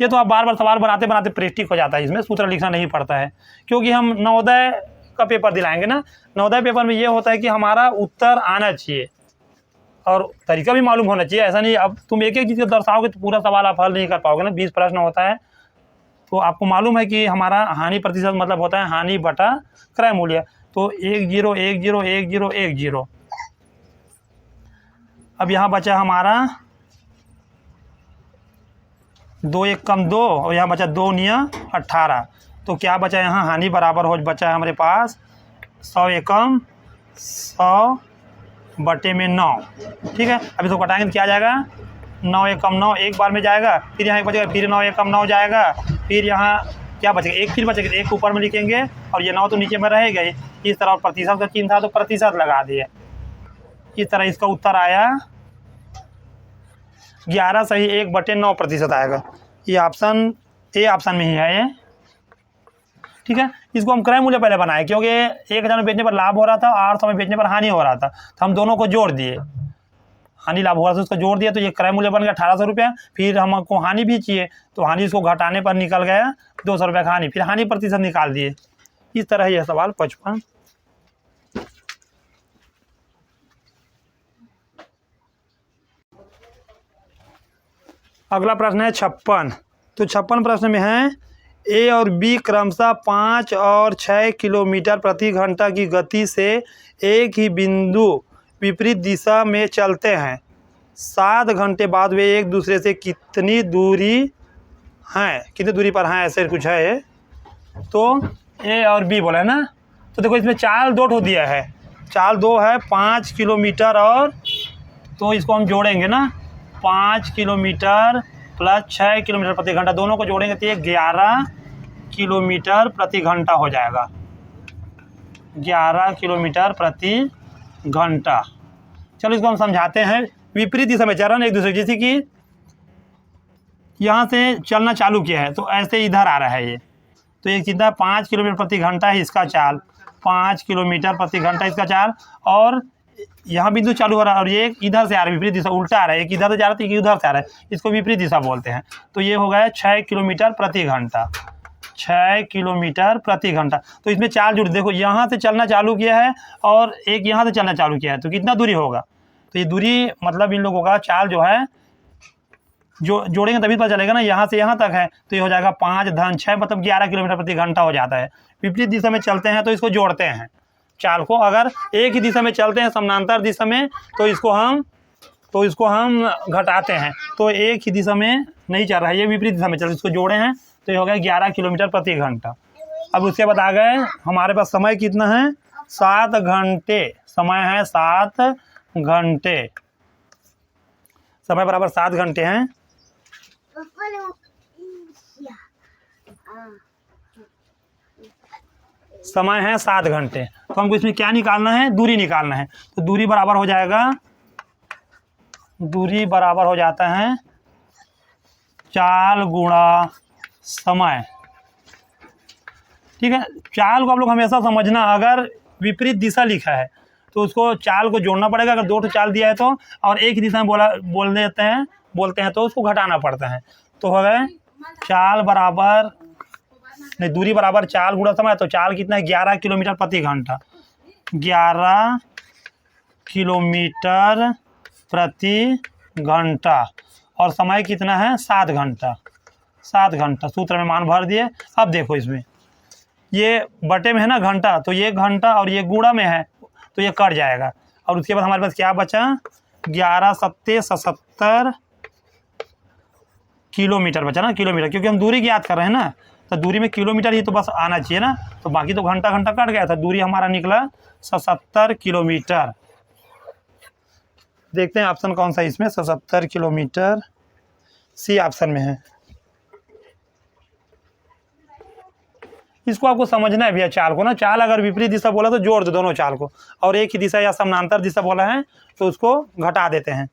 Speaker 1: ये तो आप बार बार सवाल बनाते बनाते प्रैक्टिस हो जाता है, इसमें सूत्र लिखना नहीं पड़ता है, क्योंकि हम नवोदय का पेपर दिलाएंगे ना। नवोदय पेपर में ये होता है कि हमारा उत्तर आना चाहिए और तरीका भी मालूम होना चाहिए। ऐसा नहीं अब तुम एक एक चीज़ को दर्शाओगे तो पूरा सवाल आप हल नहीं कर पाओगे ना। 20 प्रश्न होता है, तो आपको मालूम है कि हमारा हानि प्रतिशत मतलब होता है हानि बटा क्रय मूल्य। तो 10 10 10 10। अब यहाँ बचा हमारा 2 1 कम 2, और यहाँ बचा 2 9 18। तो क्या बचा यहाँ हानि बराबर हो बचा है हमारे पास 100 एकम 100 बटे में 9। ठीक है, अभी तो घटाएंगे तो क्या जाएगा 9 एकम 9 एक बार में जाएगा, फिर यहाँ एक बचेगा, फिर 9 एकम 9 जाएगा, फिर यहाँ क्या बचेगा एक, फिर बचेगा एक ऊपर में लिखेंगे और ये 9 तो नीचे में रहेगा ही। इस तरह प्रतिशत का चिन्ह था तो प्रतिशत लगा दिए। इस तरह इसका उत्तर आया 11 सही 1/9% आएगा। ये ऑप्शन ए ऑप्शन में ही है ये। ठीक है, इसको हम क्रय मूल्य पहले बनाए, क्योंकि 1000 में बेचने पर लाभ हो रहा था, 800 में बेचने पर हानि हो रहा था, तो हम दोनों को जोड़ दिए। हानि लाभ हो रहा था उसको जोड़ दिया, तो ये क्रय मूल्य बन गया 1800 रुपया। फिर हमको हानि भी चाहिए, तो हानि इसको घटाने पर निकल गया 200 रुपये का हानि, फिर हानि प्रतिशत निकाल दिए। इस तरह यह सवाल 55। अगला प्रश्न है 56। तो 56 प्रश्न में है ए और बी क्रमशः 5 और 6 किलोमीटर प्रति घंटा की गति से एक ही बिंदु विपरीत दिशा में चलते हैं। 7 घंटे बाद वे एक दूसरे से कितनी दूरी पर हैं, ऐसे कुछ है। तो ए और बी बोला है ना, तो देखो इसमें चाल 2 दिया है, चाल 2 है 5 किलोमीटर, और तो इसको हम जोड़ेंगे ना 5 किलोमीटर प्लस 6 किलोमीटर प्रति घंटा, दोनों को जोड़ेंगे तो ये 11 किलोमीटर प्रति घंटा हो जाएगा। 11 किलोमीटर प्रति घंटा। चलो इसको हम समझाते हैं। विपरीत दिशा में चल रहा है एक दूसरे, जैसे कि यहाँ से चलना चालू किया है तो ऐसे इधर आ रहा है ये, तो एक सीधा 5 किलोमीटर प्रति घंटा है इसका चाल, 5 किलोमीटर प्रति घंटा इसका चाल, और यहाँ बिंदु चालू हो रहा है और ये इधर से आ रहा है, विपरीत दिशा उल्टा आ रहा है, एक इधर से जा रहा है एक उधर से आ रहा है, इसको विपरीत दिशा बोलते हैं। तो ये हो गया 6 किलोमीटर प्रति घंटा, 6 किलोमीटर प्रति घंटा। तो इसमें चाल जुड़, देखो यहाँ से चलना चालू किया है और एक यहाँ से चलना चालू किया है, तो कितना दूरी होगा, तो ये दूरी मतलब इन लोगों का चाल जो है जो जोड़ेंगे तभी पता चलेगा ना। यहाँ से यहाँ तक है तो ये हो जाएगा 5 धन 6 मतलब 11 किलोमीटर प्रति घंटा हो जाता है। विपरीत दिशा में चलते हैं तो इसको जोड़ते हैं चाल को, अगर एक ही दिशा में चलते हैं समानांतर दिशा में तो इसको हम घटाते हैं, तो एक ही दिशा में नहीं चल रहा है, ये विपरीत दिशा में चल रहा है, इसको जोड़े हैं तो ये हो गया 11 किलोमीटर प्रति घंटा। अब उसके बाद आ गए हमारे पास समय कितना है 7 घंटे, समय है 7 घंटे, समय बराबर 7 घंटे हैं। समय है 7 घंटे, तो हमको इसमें क्या निकालना है, दूरी निकालना है। तो दूरी बराबर हो जाएगा, दूरी बराबर हो जाता है चाल गुणा समय। ठीक है, चाल को आप लोग हमेशा समझना, अगर विपरीत दिशा लिखा है तो उसको चाल को जोड़ना पड़ेगा, अगर 2 चाल दिया है तो, और एक ही दिशा में बोलते हैं तो उसको घटाना पड़ता है। तो हो गए चाल बराबर नहीं, दूरी बराबर चाल गुणा समय, तो चाल कितना है 11 किलोमीटर प्रति घंटा, 11 किलोमीटर प्रति घंटा, और समय कितना है 7 घंटा, 7 घंटा। सूत्र में मान भर दिए। अब देखो इसमें ये बटे में है ना घंटा, तो ये घंटा और ये गुणा में है तो ये कट जाएगा, और उसके बाद हमारे पास क्या बचा 11 सत्ते 77 किलोमीटर बचा ना, किलोमीटर, क्योंकि हम दूरी ज्ञात कर रहे हैं ना, तो दूरी में किलोमीटर ही तो बस आना चाहिए ना, तो बाकी तो घंटा घंटा कट गया था। दूरी हमारा निकला 77 किलोमीटर। देखते हैं ऑप्शन कौन सा इसमें, 77 किलोमीटर सी ऑप्शन में है। इसको आपको समझना है भैया चाल को ना। चाल अगर विपरीत दिशा बोला तो जोड़ दो दोनों चाल को, और एक ही दिशा या समानांतर दिशा बोला है तो उसको घटा देते हैं।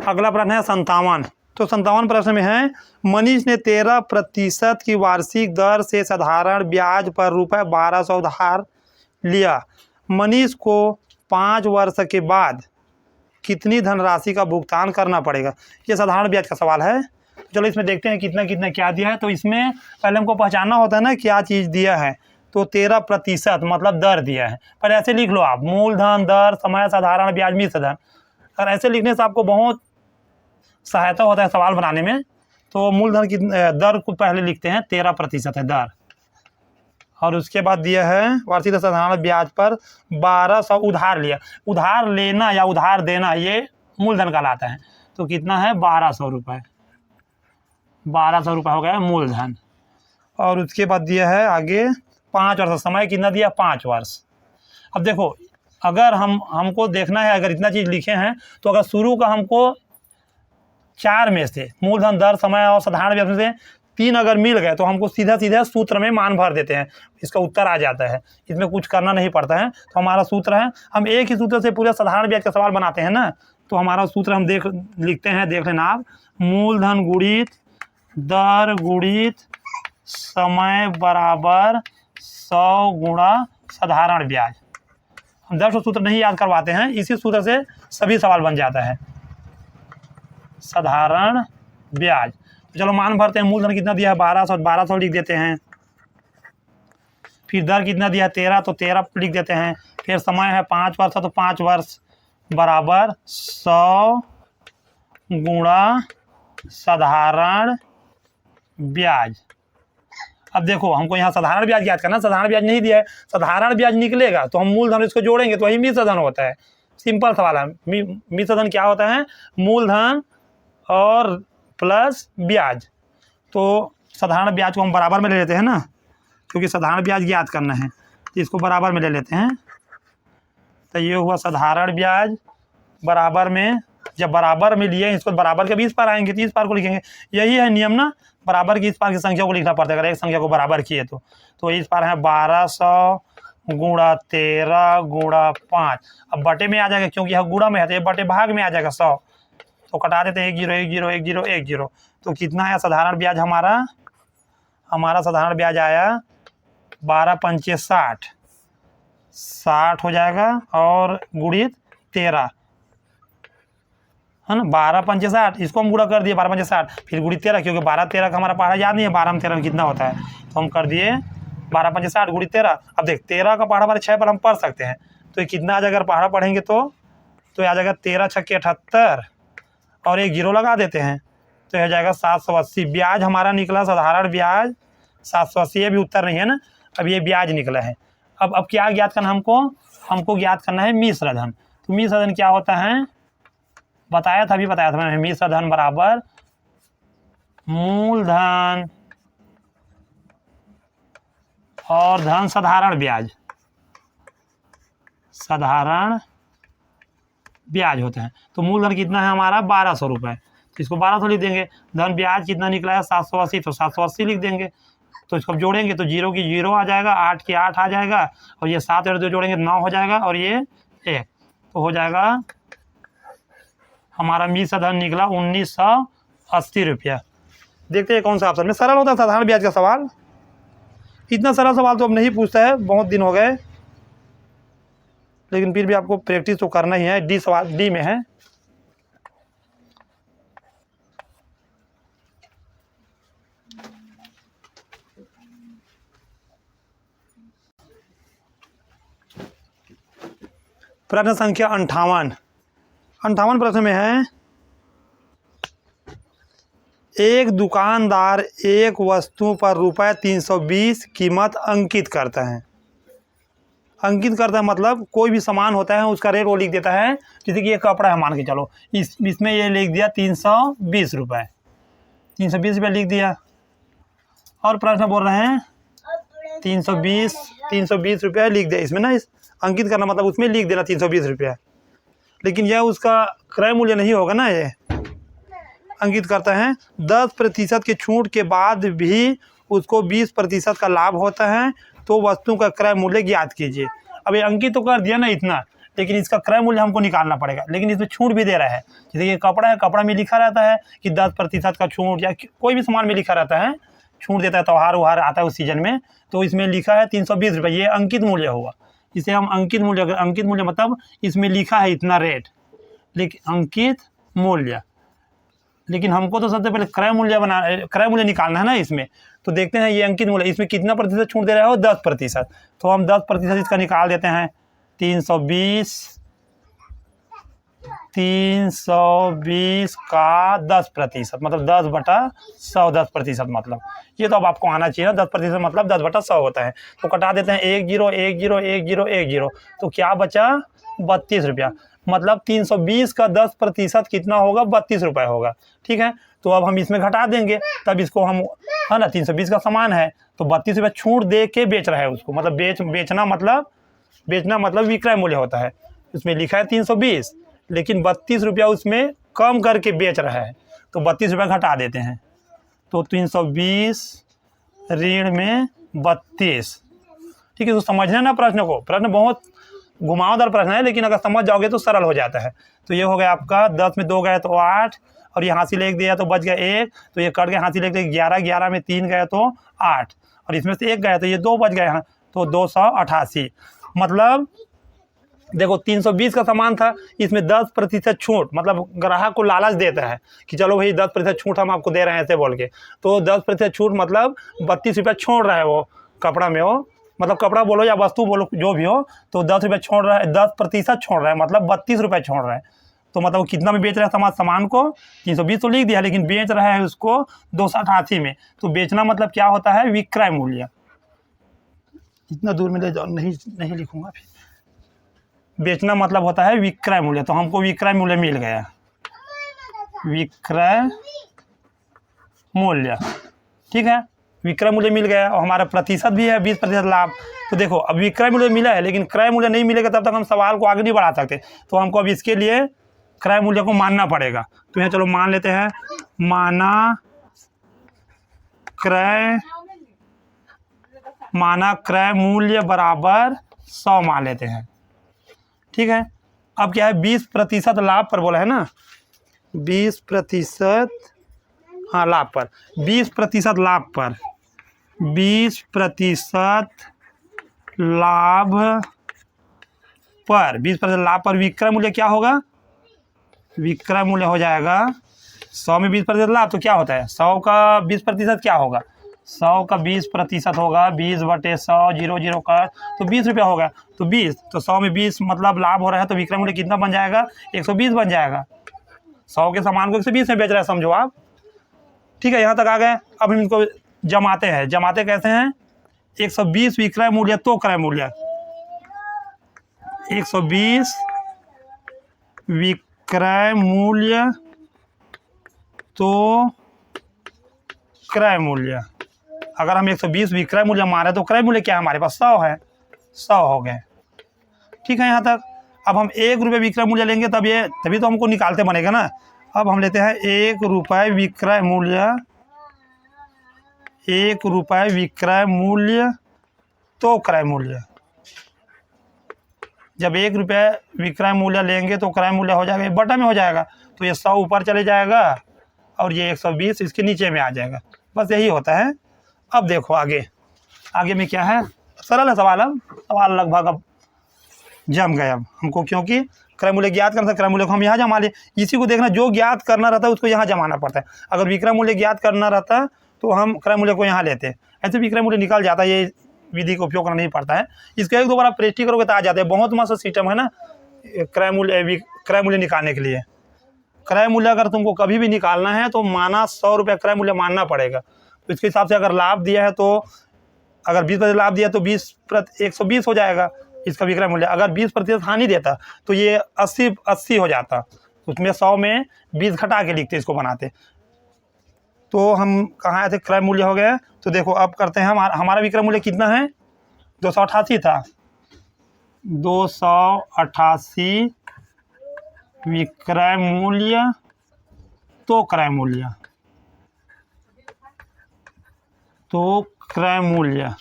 Speaker 1: अगला प्रश्न है 57। तो 57 प्रश्न में है, मनीष ने 13% की वार्षिक दर से साधारण ब्याज पर ₹1200 उधार लिया। मनीष को 5 वर्ष के बाद कितनी धनराशि का भुगतान करना पड़ेगा? ये साधारण ब्याज का सवाल है। चलो इसमें देखते हैं कितना कितना क्या दिया है। तो इसमें पहले हमको पहचानना होता है ना क्या चीज़ दिया है। तो 13% मतलब दर दिया है। पर ऐसे लिख लो आप, मूलधन, दर, समय, साधारण ब्याज, मिश्र धन। और ऐसे लिखने से आपको बहुत सहायता होता है सवाल बनाने में। तो मूलधन की दर को पहले लिखते हैं, 13% है दर, और उसके बाद दिया है वार्षिक साधारण ब्याज पर 1200 उधार लिया। उधार लेना या उधार देना ये मूलधन कहलाता है। तो कितना है, 1200 रुपये। 1200 रुपये हो गया मूलधन। और उसके बाद दिया है आगे 5 वर्ष, समय कितना दिया, 5 वर्ष। अब देखो, अगर हमको देखना है, अगर इतना चीज़ लिखे हैं तो अगर शुरू का हमको 4 में से मूलधन, दर, समय और साधारण ब्याज में से 3 अगर मिल गए तो हमको सीधा सीधा सूत्र में मान भर देते हैं, इसका उत्तर आ जाता है। इसमें कुछ करना नहीं पड़ता है। तो हमारा सूत्र है, हम एक ही सूत्र से पूरे साधारण ब्याज का सवाल बनाते हैं ना। तो हमारा सूत्र हम लिखते हैं, देख लेना आप, मूलधन गुणित दर गुणित समय बराबर 100 गुणा साधारण ब्याज। हम 10 सूत्र नहीं याद करवाते हैं, इसी सूत्र से सभी सवाल बन जाता है। साधारण ब्याज, तो चलो मान भरते हैं। मूलधन कितना दिया है, 1200, 1200 लिख देते हैं। फिर दर कितना दिया है, 13, तो 13 लिख देते हैं। फिर समय है 5 वर्ष, तो 5 वर्ष बराबर 100 गुणा साधारण ब्याज। अब देखो, हमको यहाँ साधारण ब्याज याद करना, साधारण ब्याज नहीं दिया है। साधारण ब्याज निकलेगा तो हम मूलधन इसको जोड़ेंगे तो वही मिश्र धन होता है। सिंपल सवाल है। मिश्र धन क्या होता है, मूलधन और प्लस ब्याज। तो साधारण ब्याज को हम बराबर में ले लेते हैं ना, क्योंकि साधारण ब्याज याद करना है, तो इसको बराबर में ले लेते हैं। तो ये हुआ साधारण ब्याज बराबर में। जब बराबर में लिए इसको बराबर के भी इस पार आएंगे तो इस पार को लिखेंगे। यही है नियम ना, बराबर की इस पार की संख्या को लिखना पड़ता है अगर एक संख्या को बराबर किए तो इस पार है 1200 गुणा 13 गुणा 5। अब बटे में आ जाएगा, क्योंकि यह गुणा में है तो ये बटे भाग में आ जाएगा 100। तो कटा देते हैं 1 0 1 0 1 0 1 0। तो कितना है साधारण ब्याज हमारा साधारण ब्याज आया 12 पंचे 60 हो जाएगा, और गुणित 13 है ना, 12 पंचे 60। इसको हम गुणा कर दिए 12 पंचे 60, फिर गुणित 13, क्योंकि 12 13 का हमारा पहाड़ा याद नहीं है, 12 में 13 में कितना होता है, तो हम कर दिए 12 पंचे 60 गुणित 13। अब देख 13 का पहाड़ा हमारे 6 पर हम पढ़ सकते हैं, तो ये कितना आ जाएगा, अगर पहाड़ा पढ़ेंगे तो आ जाएगा 13 छक्के 78, और एक 0 लगा देते हैं तो यह जाएगा 780। ब्याज हमारा निकला साधारण ब्याज 780। ये भी उत्तर नहीं है ना, अब ये ब्याज निकला है। अब क्या ज्ञात करना हमको ज्ञात करना है मिश्र धन। तो मिश्र धन क्या होता है, बताया था मैंने। मिश्र धन बराबर मूलधन और धन साधारण ब्याज होते हैं। तो मूलधन कितना है हमारा 1200 रुपये, तो इसको 1200 लिख देंगे। धन ब्याज कितना निकला है 780, तो 780 लिख देंगे। तो इसको जोड़ेंगे तो 0 की 0 आ जाएगा, 8 की 8 आ जाएगा, और ये 7 और 2 जोड़ेंगे 9 हो जाएगा, और ये 1, तो हो जाएगा हमारा मिश्र धन निकला 1980 रुपया। देखते हैं कौन सा ऑप्शन में सरल होता है साधारण ब्याज का सवाल। इतना सरल सवाल तो अब नहीं पूछता है, बहुत दिन हो गए, लेकिन फिर भी आपको प्रैक्टिस तो करना ही है। डी सवाल डी में है। प्रश्न संख्या 58 प्रश्न में है, एक दुकानदार एक वस्तु पर ₹320 कीमत अंकित करता है। अंकित करता है मतलब कोई भी सामान होता है उसका रेट वो लिख देता है। जैसे कि ये कपड़ा है मान के चलो, इसमें ये लिख दिया 320 रुपये, 320 रुपये लिख दिया। और प्रश्न बोल रहे हैं 320 रुपये लिख दिया इसमें ना, इस अंकित करना मतलब उसमें लिख देना 320 रुपये। लेकिन यह उसका क्रय मूल्य नहीं होगा ना, ये अंकित करता है 10% के छूट के बाद भी उसको 20% का लाभ होता है, तो वस्तु का क्रय मूल्य ज्ञात कीजिए। अब ये अंकित तो कर दिया ना इतना, लेकिन इसका क्रय मूल्य हमको निकालना पड़ेगा। लेकिन इसमें छूट भी दे रहा है, जैसे ये कपड़ा है, कपड़ा में लिखा रहता है कि 10% का छूट, या कोई भी सामान में लिखा रहता है छूट देता है, त्यौहार उहार आता है उस सीजन में, तो इसमें लिखा है 320 रुपये, ये अंकित मूल्य हुआ। इसे हम अंकित मूल्य मतलब इसमें लिखा है इतना रेट, लेकिन अंकित मूल्य। लेकिन हमको तो सबसे पहले क्रय मूल्य निकालना है ना इसमें। तो देखते हैं ये अंकित मूल्य, इसमें कितना प्रतिशत छूट दे रहा है, 10%। तो हम 10% इसका निकाल देते हैं। 320 का 10% मतलब 10/100, 10% मतलब ये तो अब आपको आना चाहिए ना, 10% मतलब 10/100 होता है। तो कटा देते हैं 10 10 10 10, तो क्या बचा 32 रुपया। मतलब 320 का 10% कितना होगा, 32 रुपये होगा। ठीक है, तो अब हम इसमें घटा देंगे, तब इसको हम है ना 320 का सामान है तो 32 रुपये छूट दे के बेच रहा है उसको, मतलब बेचना मतलब विक्रय मूल्य होता है। उसमें लिखा है 320, लेकिन 32 रुपया उसमें कम करके बेच रहा है, तो 32 रुपया घटा देते हैं। तो 320 ऋण में 32। ठीक है, तो समझना ना प्रश्न को, प्रश्न बहुत घुमावदार प्रश्न है, लेकिन अगर समझ जाओगे तो सरल हो जाता है। तो ये हो गया आपका 10 में 2 गए तो 8, और ये हासिल 1 दिया तो बच गया 1, तो ये कट गया हासिल 1 11, 11 में 3 गए तो 8, और इसमें से 1 गया तो ये 2 बच गए हैं, तो 288। मतलब देखो 320 का सामान था, इसमें 10% छूट, मतलब ग्राहक को लालच देता है कि चलो भाई 10% छूट हम आपको दे रहे हैं ऐसे बोल के। तो 10% छूट मतलब 32 रुपये छोड़ रहा है वो कपड़ा में, हो मतलब कपड़ा बोलो या वस्तु बोलो जो भी हो, तो 10 रुपये छोड़ रहा है, 10% छोड़ रहा है, मतलब 32 रुपये छोड़ रहा है। तो मतलब वो कितना में बेच रहा है सामान को, 320 तो लिख दिया, लेकिन बेच रहा है उसको 288 में। तो बेचना मतलब क्या होता है, विक्रय मूल्य। इतना दूर में ले जाओ, नहीं लिखूंगा फिर। बेचना मतलब होता है विक्रय मूल्य, तो हमको विक्रय मूल्य मिल गया, विक्रय मूल्य। ठीक है, विक्रय मूल्य मिल गया, और हमारा प्रतिशत भी है 20% लाभ। तो देखो अब विक्रय मूल्य मिला है, लेकिन क्रय मूल्य नहीं मिलेगा तब तक हम सवाल को आगे नहीं बढ़ा सकते। तो हमको अब इसके लिए क्रय मूल्य को मानना पड़ेगा। तो यहाँ चलो मान लेते हैं, माना क्रय मूल्य बराबर 100 मान लेते हैं। ठीक है, अब क्या है 20% लाभ पर बोला है ना, 20% हाँ लाभ पर, 20% लाभ पर, 20% लाभ पर, 20% लाभ पर विक्रय मूल्य क्या होगा, विक्रय मूल्य हो जाएगा 100 में 20% लाभ, तो क्या होता है 100 का 20% क्या होगा, 100 का 20% होगा 20/100, 0 का तो 20 रुपया होगा, तो 20, तो 100 में 20 मतलब लाभ हो रहा है, तो विक्रय मूल्य कितना बन जाएगा, 120 बन जाएगा। 100 के सामान को 120 में बेच रहा है, समझो आप। ठीक है, यहाँ तक आ गए। अब हम इनको जमाते कैसे हैं, 120 विक्रय मूल्य तो क्रय मूल्य, 120 विक्रय मूल्य तो क्रय मूल्य। अगर हम 120 विक्रय मूल्य मारे तो क्रय मूल्य क्या है हमारे पास, 100 है, 100 हो गए। ठीक है, यहाँ तक। अब हम 1 रुपये विक्रय मूल्य लेंगे तभी तो हमको निकालते बनेगा ना। अब हम लेते हैं 1 रुपये विक्रय मूल्य, 1 रुपये विक्रय मूल्य तो क्रय मूल्य। जब 1 रुपये विक्रय मूल्य लेंगे तो क्रय मूल्य हो जाएगा, बटा में हो जाएगा, तो ये 100 ऊपर चले जाएगा और ये 120 इसके नीचे में आ जाएगा। बस यही होता है। अब देखो आगे में क्या है, सरल है सवाल। अब सवाल लगभग अब जम गए अब हमको, क्योंकि क्रय मूल्य ज्ञात करना था, क्रय मूल्य को हम यहाँ जमा ले। इसी को देखना, जो ज्ञात करना रहता है उसको यहाँ जमाना पड़ता है। अगर विक्रय मूल्य ज्ञात करना रहता तो हम क्रय मूल्य को यहाँ लेते, ऐसे विक्रय मूल्य निकल जाता है। ये विधि का उपयोग करना नहीं पड़ता है, इसका 1-2 बार आप प्रैक्टिस करोगे तो आ जाते हैं। बहुत मस्त सिस्टम है ना क्रय मूल्य निकालने के लिए। क्रय मूल्य अगर तुमको कभी भी निकालना है तो माना 100 रुपये क्रय मूल्य मानना पड़ेगा। तो इसके हिसाब से अगर लाभ दिया है तो अगर 20% लाभ दिया तो 120 हो जाएगा, इसका विक्रय मूल्य। अगर 20% हानि देता तो ये 80 हो जाता, उसमें 100 में 20 घटा के लिखते, इसको बनाते। तो हम कहाँ आए थे, क्रय मूल्य हो गया। तो देखो अब करते हैं, हमारा विक्रय मूल्य कितना है, 288 था, 288 विक्रय मूल्य तो क्रय मूल्य, तो क्रय मूल्य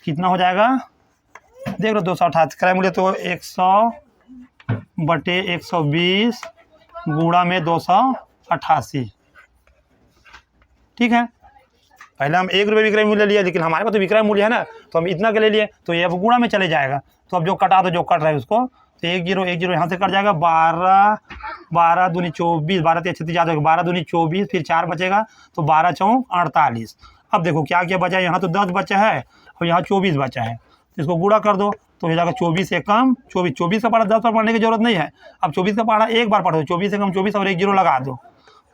Speaker 1: कितना हो जाएगा, देख लो 288 क्रय मूल्य तो 100/120 गुणा में 288। ठीक है, पहले हम 1 रुपये विक्रय मूल्य लिया, लेकिन हमारे पास तो विक्रय मूल्य है ना, तो हम इतना के ले लिए, तो ये अब गुणा में चले जाएगा। तो अब जो कटा तो जो कट रहा है उसको, तो 1 0 यहाँ से कट जाएगा, 12 दूनी 24, 12 3 36 याद होगा, 12 दूनी 24, फिर 4 बचेगा, तो 12 चौक 48। अब देखो क्या क्या बचा है, यहाँ तो 10 बचा है और यहाँ 24 बचा है, तो इसको गुणा कर दो तो हो जाएगा 24 से कम 24 का पढ़ा 10 बार पढ़ने की जरूरत नहीं है। अब 24 का पढ़ा एक बार पढ़ो, 24 से कम 24 और 1 0 लगा दो।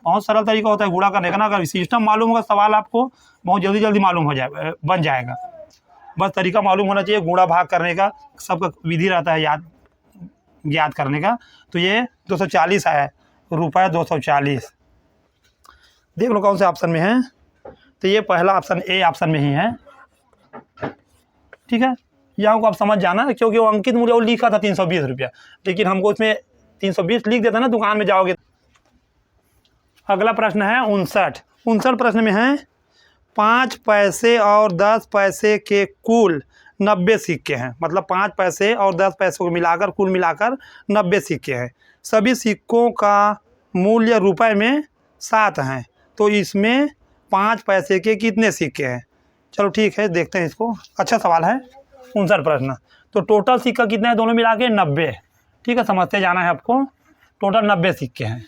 Speaker 1: बहुत सरल तरीका होता है गुणा करने का ना, अगर सिस्टम मालूम होगा सवाल आपको बहुत जल्दी मालूम हो जाए, बन जाएगा। बस तरीका मालूम होना चाहिए, गुणा भाग करने का सबका विधि रहता है याद करने का। तो ये 240 आया, रुपये 240। देख लो कौन से ऑप्शन में है, तो ये पहला ऑप्शन ए ऑप्शन में ही है। ठीक है, यहाँ को आप समझ जाना, क्योंकि वो अंकित मूल्य वो लिखा था 320 रुपया, लेकिन हमको उसमें 320 लिख देता ना, दुकान में जाओगे। अगला प्रश्न है 59 प्रश्न में है 5 पैसे और 10 पैसे के कुल 90 सिक्के हैं, मतलब 5 पैसे और 10 पैसे को मिलाकर कुल मिलाकर 90 सिक्के हैं। सभी सिक्कों का मूल्य रुपए में 7 हैं, तो इसमें 5 पैसे के कितने सिक्के हैं। चलो ठीक है, देखते हैं इसको। अच्छा सवाल है 59 प्रश्न। तो टोटल सिक्का कितना है दोनों मिला के 90। ठीक है, समझते जाना है आपको। टोटल 90 सिक्के हैं,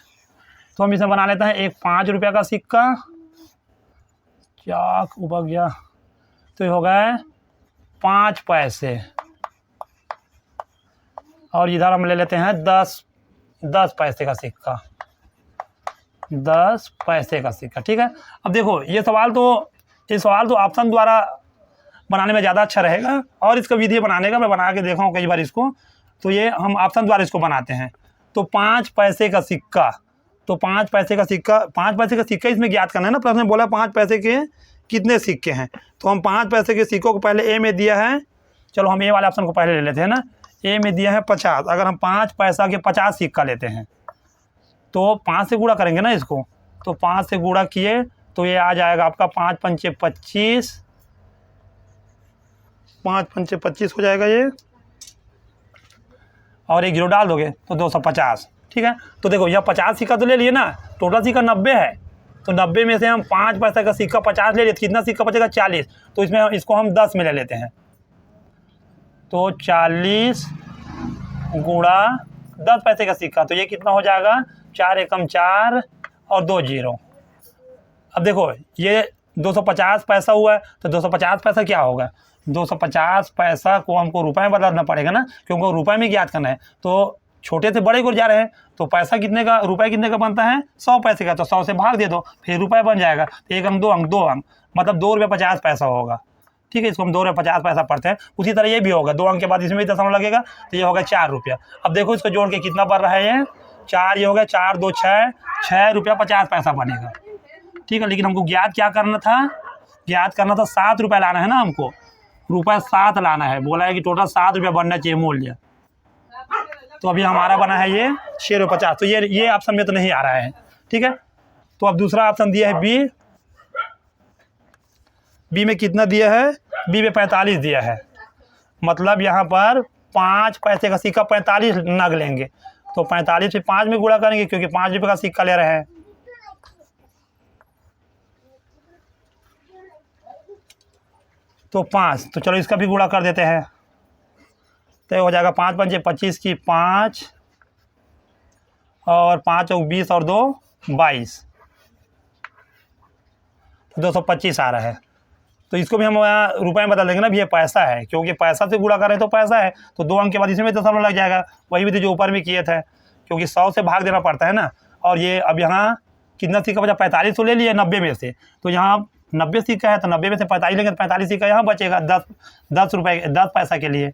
Speaker 1: तो हम इसे बना लेते हैं। एक 5 रुपये का सिक्का, क्या ऊपर गया, तो ये हो गए 5 पैसे, और इधर हम ले लेते हैं 10 पैसे का सिक्का, 10 पैसे का सिक्का। ठीक है, अब देखो ये सवाल तो ऑप्शन द्वारा बनाने में ज़्यादा अच्छा रहेगा, और इसका विधि बनाने का मैं बना के देखा हूँ कई बार इसको, तो ये हम ऑप्शन द्वारा इसको बनाते हैं। तो 5 पैसे का सिक्का, तो 5 पैसे का सिक्का इसमें ज्ञात करना है ना। प्रश्न में बोला 5 पैसे के कितने सिक्के हैं, तो हम 5 पैसे के सिक्कों को पहले ए में दिया है, चलो हम ए वाले ऑप्शन को पहले ले लेते हैं ना। ए में दिया है 50, अगर हम 5 पैसा के 50 सिक्का लेते हैं तो 5 से गुणा करेंगे ना इसको, तो 5 से गुणा किए तो ये आ जाएगा आपका 5 पंचे 25, 5 पंचे 25 हो जाएगा ये, और 1 0 डाल दोगे तो 250। ठीक है, तो देखो यह 50 सिक्का तो ले लिए ना, टोटल सिक्का 90 है, तो 90 में से हम 5 पैसे का सिक्का 50 ले लिए, कितना सिक्का बचेगा 40, तो इसमें इसको हम 10 में ले लेते हैं, तो 40 गुणा 10 पैसे का सिक्का, तो ये कितना हो जाएगा 4 एकम 4 और 2 0। अब देखो ये 250 पैसा हुआ है, तो 250 पैसा क्या होगा, 250 पैसा को हमको रुपए में बदलना पड़ेगा ना, क्योंकि रुपए में ज्ञात करना है। तो छोटे से बड़े को जा रहे हैं, तो पैसा कितने का, रुपए कितने का बनता है 100 पैसे का, तो 100 से भाग दे दो, फिर रुपए बन जाएगा। तो 1 अंक 2 अंक 2 अंक, मतलब 2 रुपये 50 पैसा होगा। ठीक है, इसको हम 2 रुपये 50 पैसा पढ़ते हैं। उसी तरह ये भी होगा, 2 अंक के बाद इसमें भी दशमलव लगेगा, तो ये होगा 4 रुपया। अब देखो इसको जोड़ के कितना बढ़ रहा है, ये 4, ये हो गया 4 2 6 रुपया 50 पैसा बनेगा। ठीक है, लेकिन हमको ज्ञात क्या करना था, 7 रुपये लाना है ना, हमको रुपये 7 लाना है। बोला है कि टोटल 7 रुपया बनना चाहिए मूल्य, तो अभी हमारा बना है ये 6 रुपये 50, तो ये ऑप्शन में तो नहीं आ रहा है। ठीक है, तो अब दूसरा ऑप्शन दिया है बी में कितना दिया है, बी में 45 दिया है, मतलब यहाँ पर 5 पैसे का सिक्का 45 नग लेंगे, तो 45 से 5 में गुणा करेंगे, क्योंकि 5 रुपये का सिक्का ले रहे हैं। तो 5, तो चलो इसका भी गुणा कर देते हैं, तो हो जाएगा 5 पंचे 25 की 5 और 5 और 20 और 2 22, 225 आ रहा है। तो इसको भी हम रुपए में बदल देंगे ना, भी ये पैसा है, क्योंकि पैसा से गुणा कर रहे हैं तो पैसा है, तो 2 अंक के बाद इसमें दशमलव लग जाएगा, वही भी जो ऊपर में किए थे, क्योंकि 100 से भाग देना पड़ता है ना। और ये अब यहाँ कितना सिक्का बचा, 45 तो ले लिए 90 में से, तो यहाँ 90 सिक्का है, तो 90 में से 45 लेंगे तो 45 सिक्का यहाँ बचेगा 10 रुपये 10 पैसा के लिए।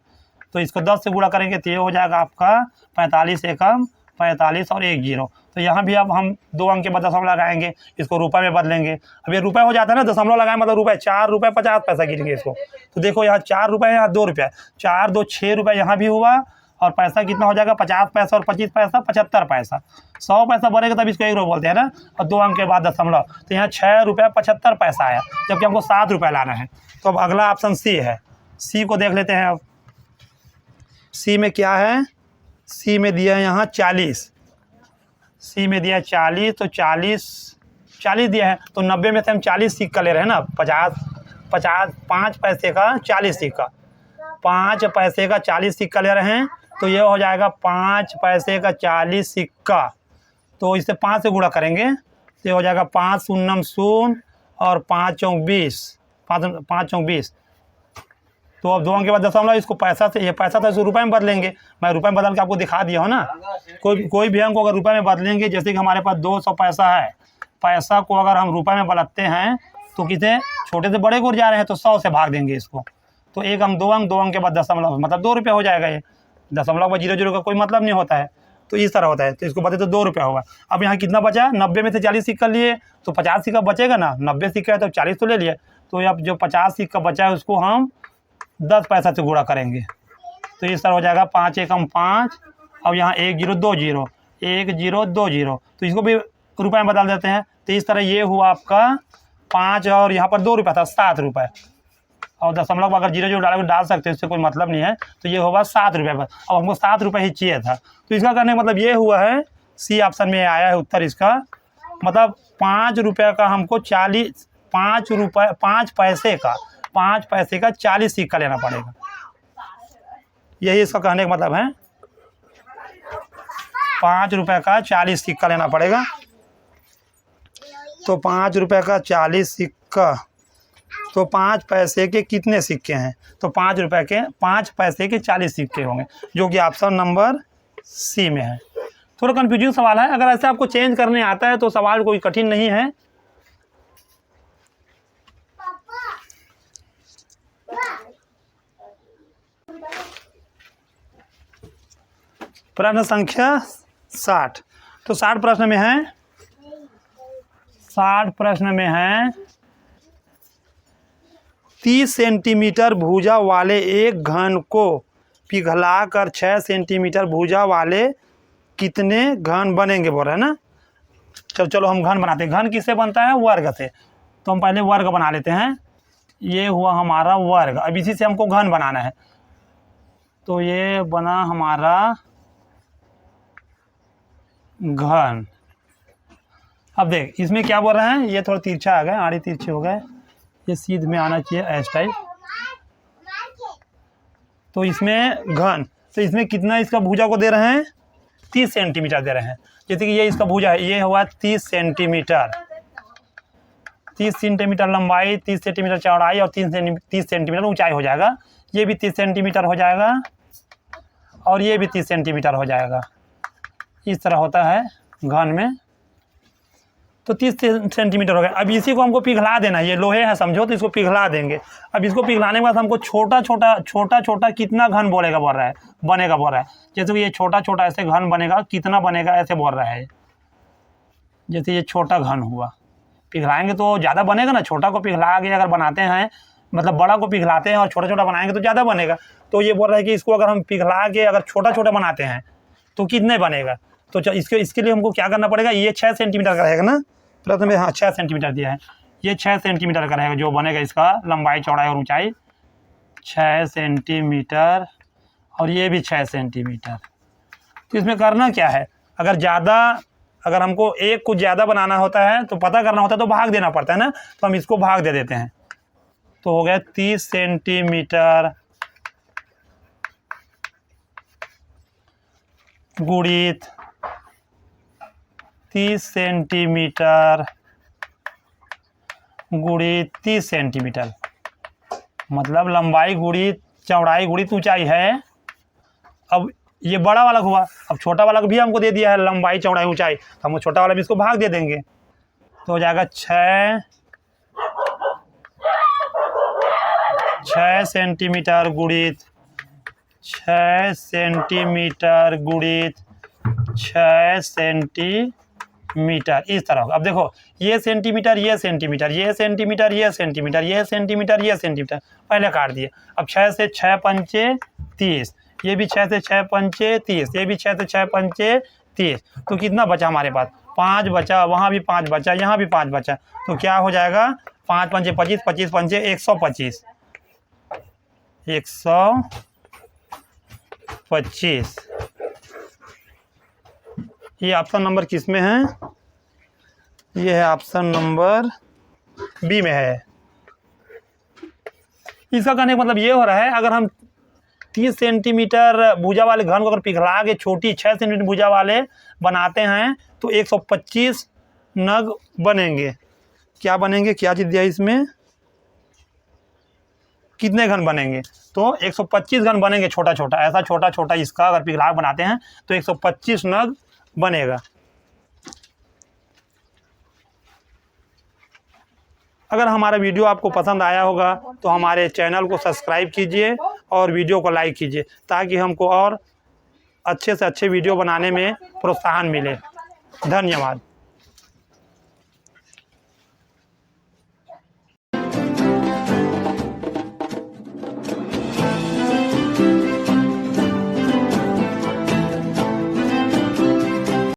Speaker 1: तो इसको 10 से गुणा करेंगे तो ये हो जाएगा आपका 45 एकम 45 और 1 जीरो। तो यहाँ भी अब हम 2 अंक के बाद दशमलव लगाएंगे, इसको रुपये में बदलेंगे। अब ये रुपये हो जाता है ना, दशमलव लगाए मतलब रुपये, 4 रुपये 50 पैसा गिनेंगे इसको। तो देखो यहाँ 4 रुपये, यहाँ 2 रुपये, 4 2 6 रुपये यहाँ भी हुआ, और पैसा कितना हो जाएगा 50 पैसा और 25 पैसा 75 पैसा। 100 पैसा बढ़ेगा तब इसको 1 रुपये बोलते हैं ना, और 2 अंक के बाद दशमलव, तो यहाँ 6 रुपये 75 पैसा आया, जबकि हमको 7 रुपये लाना है। तो अब अगला ऑप्शन सी है, सी को देख लेते हैं। अब सी में क्या है, सी में दिया है यहाँ 40, सी में दिया है 40, तो 40 दिया है, तो 90 में से हम 40 सिक्का ले रहे हैं ना, 50 5 पैसे का 40 सिक्का, 5 पैसे का 40 सिक्का ले रहे हैं, तो ये हो जाएगा 5 पैसे का 40 सिक्का। तो इसे 5 से गुणा करेंगे तो ये हो जाएगा 5 शून्यम शून्य और 5 चौक 20, 5 चौक 20। तो अब 2 अंक के बाद दशमलव, इसको पैसा से, ये पैसा था इसको रुपये में बदलेंगे। मैं रुपये में बदल के आपको दिखा दिया हो ना। कोई भी अंक को अगर रुपये में बदलेंगे, जैसे कि हमारे पास 200 पैसा है, पैसा को अगर हम रुपये में बदलते हैं तो किसे छोटे से बड़े को जा रहे हैं तो 100 से भाग देंगे इसको। तो 1 अंक 2 अंक, 2 अंक के बाद दशमलव, मतलब 2 रुपये हो जाएगा। ये दशमलव में 0 का कोई मतलब नहीं होता है, तो इस तरह होता है। तो इसको बदले तो 2 रुपये होगा। अब यहाँ कितना बचा, 90 में से 40 सिक्का लिए तो 50 सिक्का बचेगा ना, 90 सिक्का है तो 40 तो ले लिए। तो अब जो 50 सिक्का बचा है उसको हम 10 पैसा से गुणा करेंगे, तो इस तरह हो जाएगा 5 एकम 5। अब यहाँ 1 जीरो 2 जीरो, 1 जीरो 2 जीरो, तो इसको भी रुपये में बदल देते हैं। तो इस तरह ये हुआ आपका 5, और यहाँ पर 2 रुपये था, 7 रुपये, और दशमलव अगर 0 डालोगे डाल सकते हैं, इससे कोई मतलब नहीं है। तो ये होगा 7 रुपये पर। अब हमको 7 रुपये ही चाहिए था, तो इसका करने का मतलब ये हुआ है, सी ऑप्शन में आया है उत्तर इसका। मतलब 5 रुपये का हमको 5 पैसे का 40 सिक्का लेना पड़ेगा, यही इसका कहने का मतलब है। 5 रुपये का 40 सिक्का लेना पड़ेगा। तो 5 रुपये का 40 सिक्का, तो 5 पैसे के कितने सिक्के हैं, तो 5 पैसे के 40 सिक्के होंगे, जो कि ऑप्शन नंबर सी में है। थोड़ा कन्फ्यूजिंग सवाल है, अगर ऐसे आपको चेंज करने आता है तो सवाल कोई कठिन नहीं है। प्रश्न संख्या 60, तो 60 प्रश्न में है, 60 प्रश्न में है 30 सेंटीमीटर भुजा वाले एक घन को पिघलाकर 6 सेंटीमीटर भुजा वाले कितने घन बनेंगे, बोल रहे हैं ना। चलो हम घन बनाते हैं। घन किससे बनता है, वर्ग से। तो हम पहले वर्ग बना लेते हैं। ये हुआ हमारा वर्ग, अब इसी से हमको घन बनाना है। तो ये बना हमारा घन। अब देख इसमें क्या बोल रहे हैं, ये थोड़ा तिरछा आ गए, आड़े तिरछे हो गए, ये सीध में आना चाहिए एस टाइप। तो इसमें घन, तो इसमें कितना इसका भुजा को दे रहे हैं, 30 सेंटीमीटर दे रहे हैं। जैसे कि ये इसका भुजा है, ये हुआ 30 सेंटीमीटर, 30 सेंटीमीटर लंबाई, 30 सेंटीमीटर चौड़ाई और 30 सेंटीमीटर ऊंचाई हो जाएगा। ये भी 30 सेंटीमीटर हो जाएगा और ये भी 30 सेंटीमीटर हो जाएगा। इस तरह होता है घन में। तो 30 सेंटीमीटर हो गया। अब इसी को हमको पिघला देना है, ये लोहे है समझो, तो इसको पिघला देंगे। अब इसको पिघलाने के बाद हमको छोटा छोटा कितना घन बोल रहा है, बनेगा बोल रहा है। जैसे कि ये छोटा छोटा ऐसे घन बनेगा, कितना बनेगा ऐसे बोल रहा है। जैसे ये छोटा घन हुआ, पिघलाएंगे तो ज़्यादा बनेगा ना। छोटा को पिघला के अगर बनाते हैं, मतलब बड़ा को पिघलाते हैं और छोटा छोटा बनाएंगे तो ज़्यादा बनेगा। तो ये बोल रहा है कि इसको अगर हम पिघला के अगर छोटा छोटा बनाते हैं तो कितने बनेगा। तो इसके लिए हमको क्या करना पड़ेगा, ये 6 सेंटीमीटर का रहेगा ना, प्रथम में हाँ 6 सेंटीमीटर दिया है, ये 6 सेंटीमीटर का रहेगा जो बनेगा। इसका लंबाई चौड़ाई और ऊंचाई 6 सेंटीमीटर और ये भी 6 सेंटीमीटर। तो इसमें करना क्या है, अगर हमको एक को ज़्यादा बनाना होता है तो पता करना होता है तो भाग देना पड़ता है ना। तो हम इसको भाग दे देते हैं, तो हो गया 30 सेंटीमीटर गुणित 30 सेंटीमीटर गुणित 30 सेंटीमीटर, मतलब लंबाई गुणित चौड़ाई गुणित ऊंचाई है। अब ये बड़ा वाला हुआ, अब छोटा वाला को भी हमको दे दिया है लंबाई चौड़ाई ऊंचाई, तो हम छोटा वाला भी इसको भाग दे देंगे। तो हो जाएगा 6 सेंटीमीटर गुणित 6 सेंटीमीटर गुणित 6 सेंटीमीटर, इस तरह। अब देखो ये सेंटीमीटर, ये सेंटीमीटर, ये सेंटीमीटर, ये सेंटीमीटर, ये सेंटीमीटर, ये सेंटीमीटर, पहले काट दिए। अब 6 से 6 पंचे 30, ये भी 6 से 6 पंचे 30, ये भी 6 से 6 पंचे 30, तो कितना बचा हमारे पास? 5 बचा, वहाँ भी 5 बचा, यहाँ भी 5 बचा, तो क्या हो जाएगा? 5 पंचे 25, 25 पंचे 125, 125। ये ऑप्शन नंबर किस में है? ये है ऑप्शन नंबर बी में है। इसका कहने का मतलब ये हो रहा है, अगर हम 30 सेंटीमीटर भुजा वाले घन को अगर पिघला के छोटी 6 सेंटीमीटर भुजा वाले बनाते हैं तो 125 नग बनेंगे। क्या बनेंगे? क्या चीज़ दिया इसमें? कितने घन बनेंगे? तो 125 घन बनेंगे, छोटा छोटा, ऐसा छोटा छोटा इसका अगर पिघला बनाते हैं तो 125 नग बनेगा। अगर हमारा वीडियो आपको पसंद आया होगा तो हमारे चैनल को सब्सक्राइब कीजिए और वीडियो को लाइक कीजिए, ताकि हमको और अच्छे से अच्छे वीडियो बनाने में प्रोत्साहन मिले। धन्यवाद।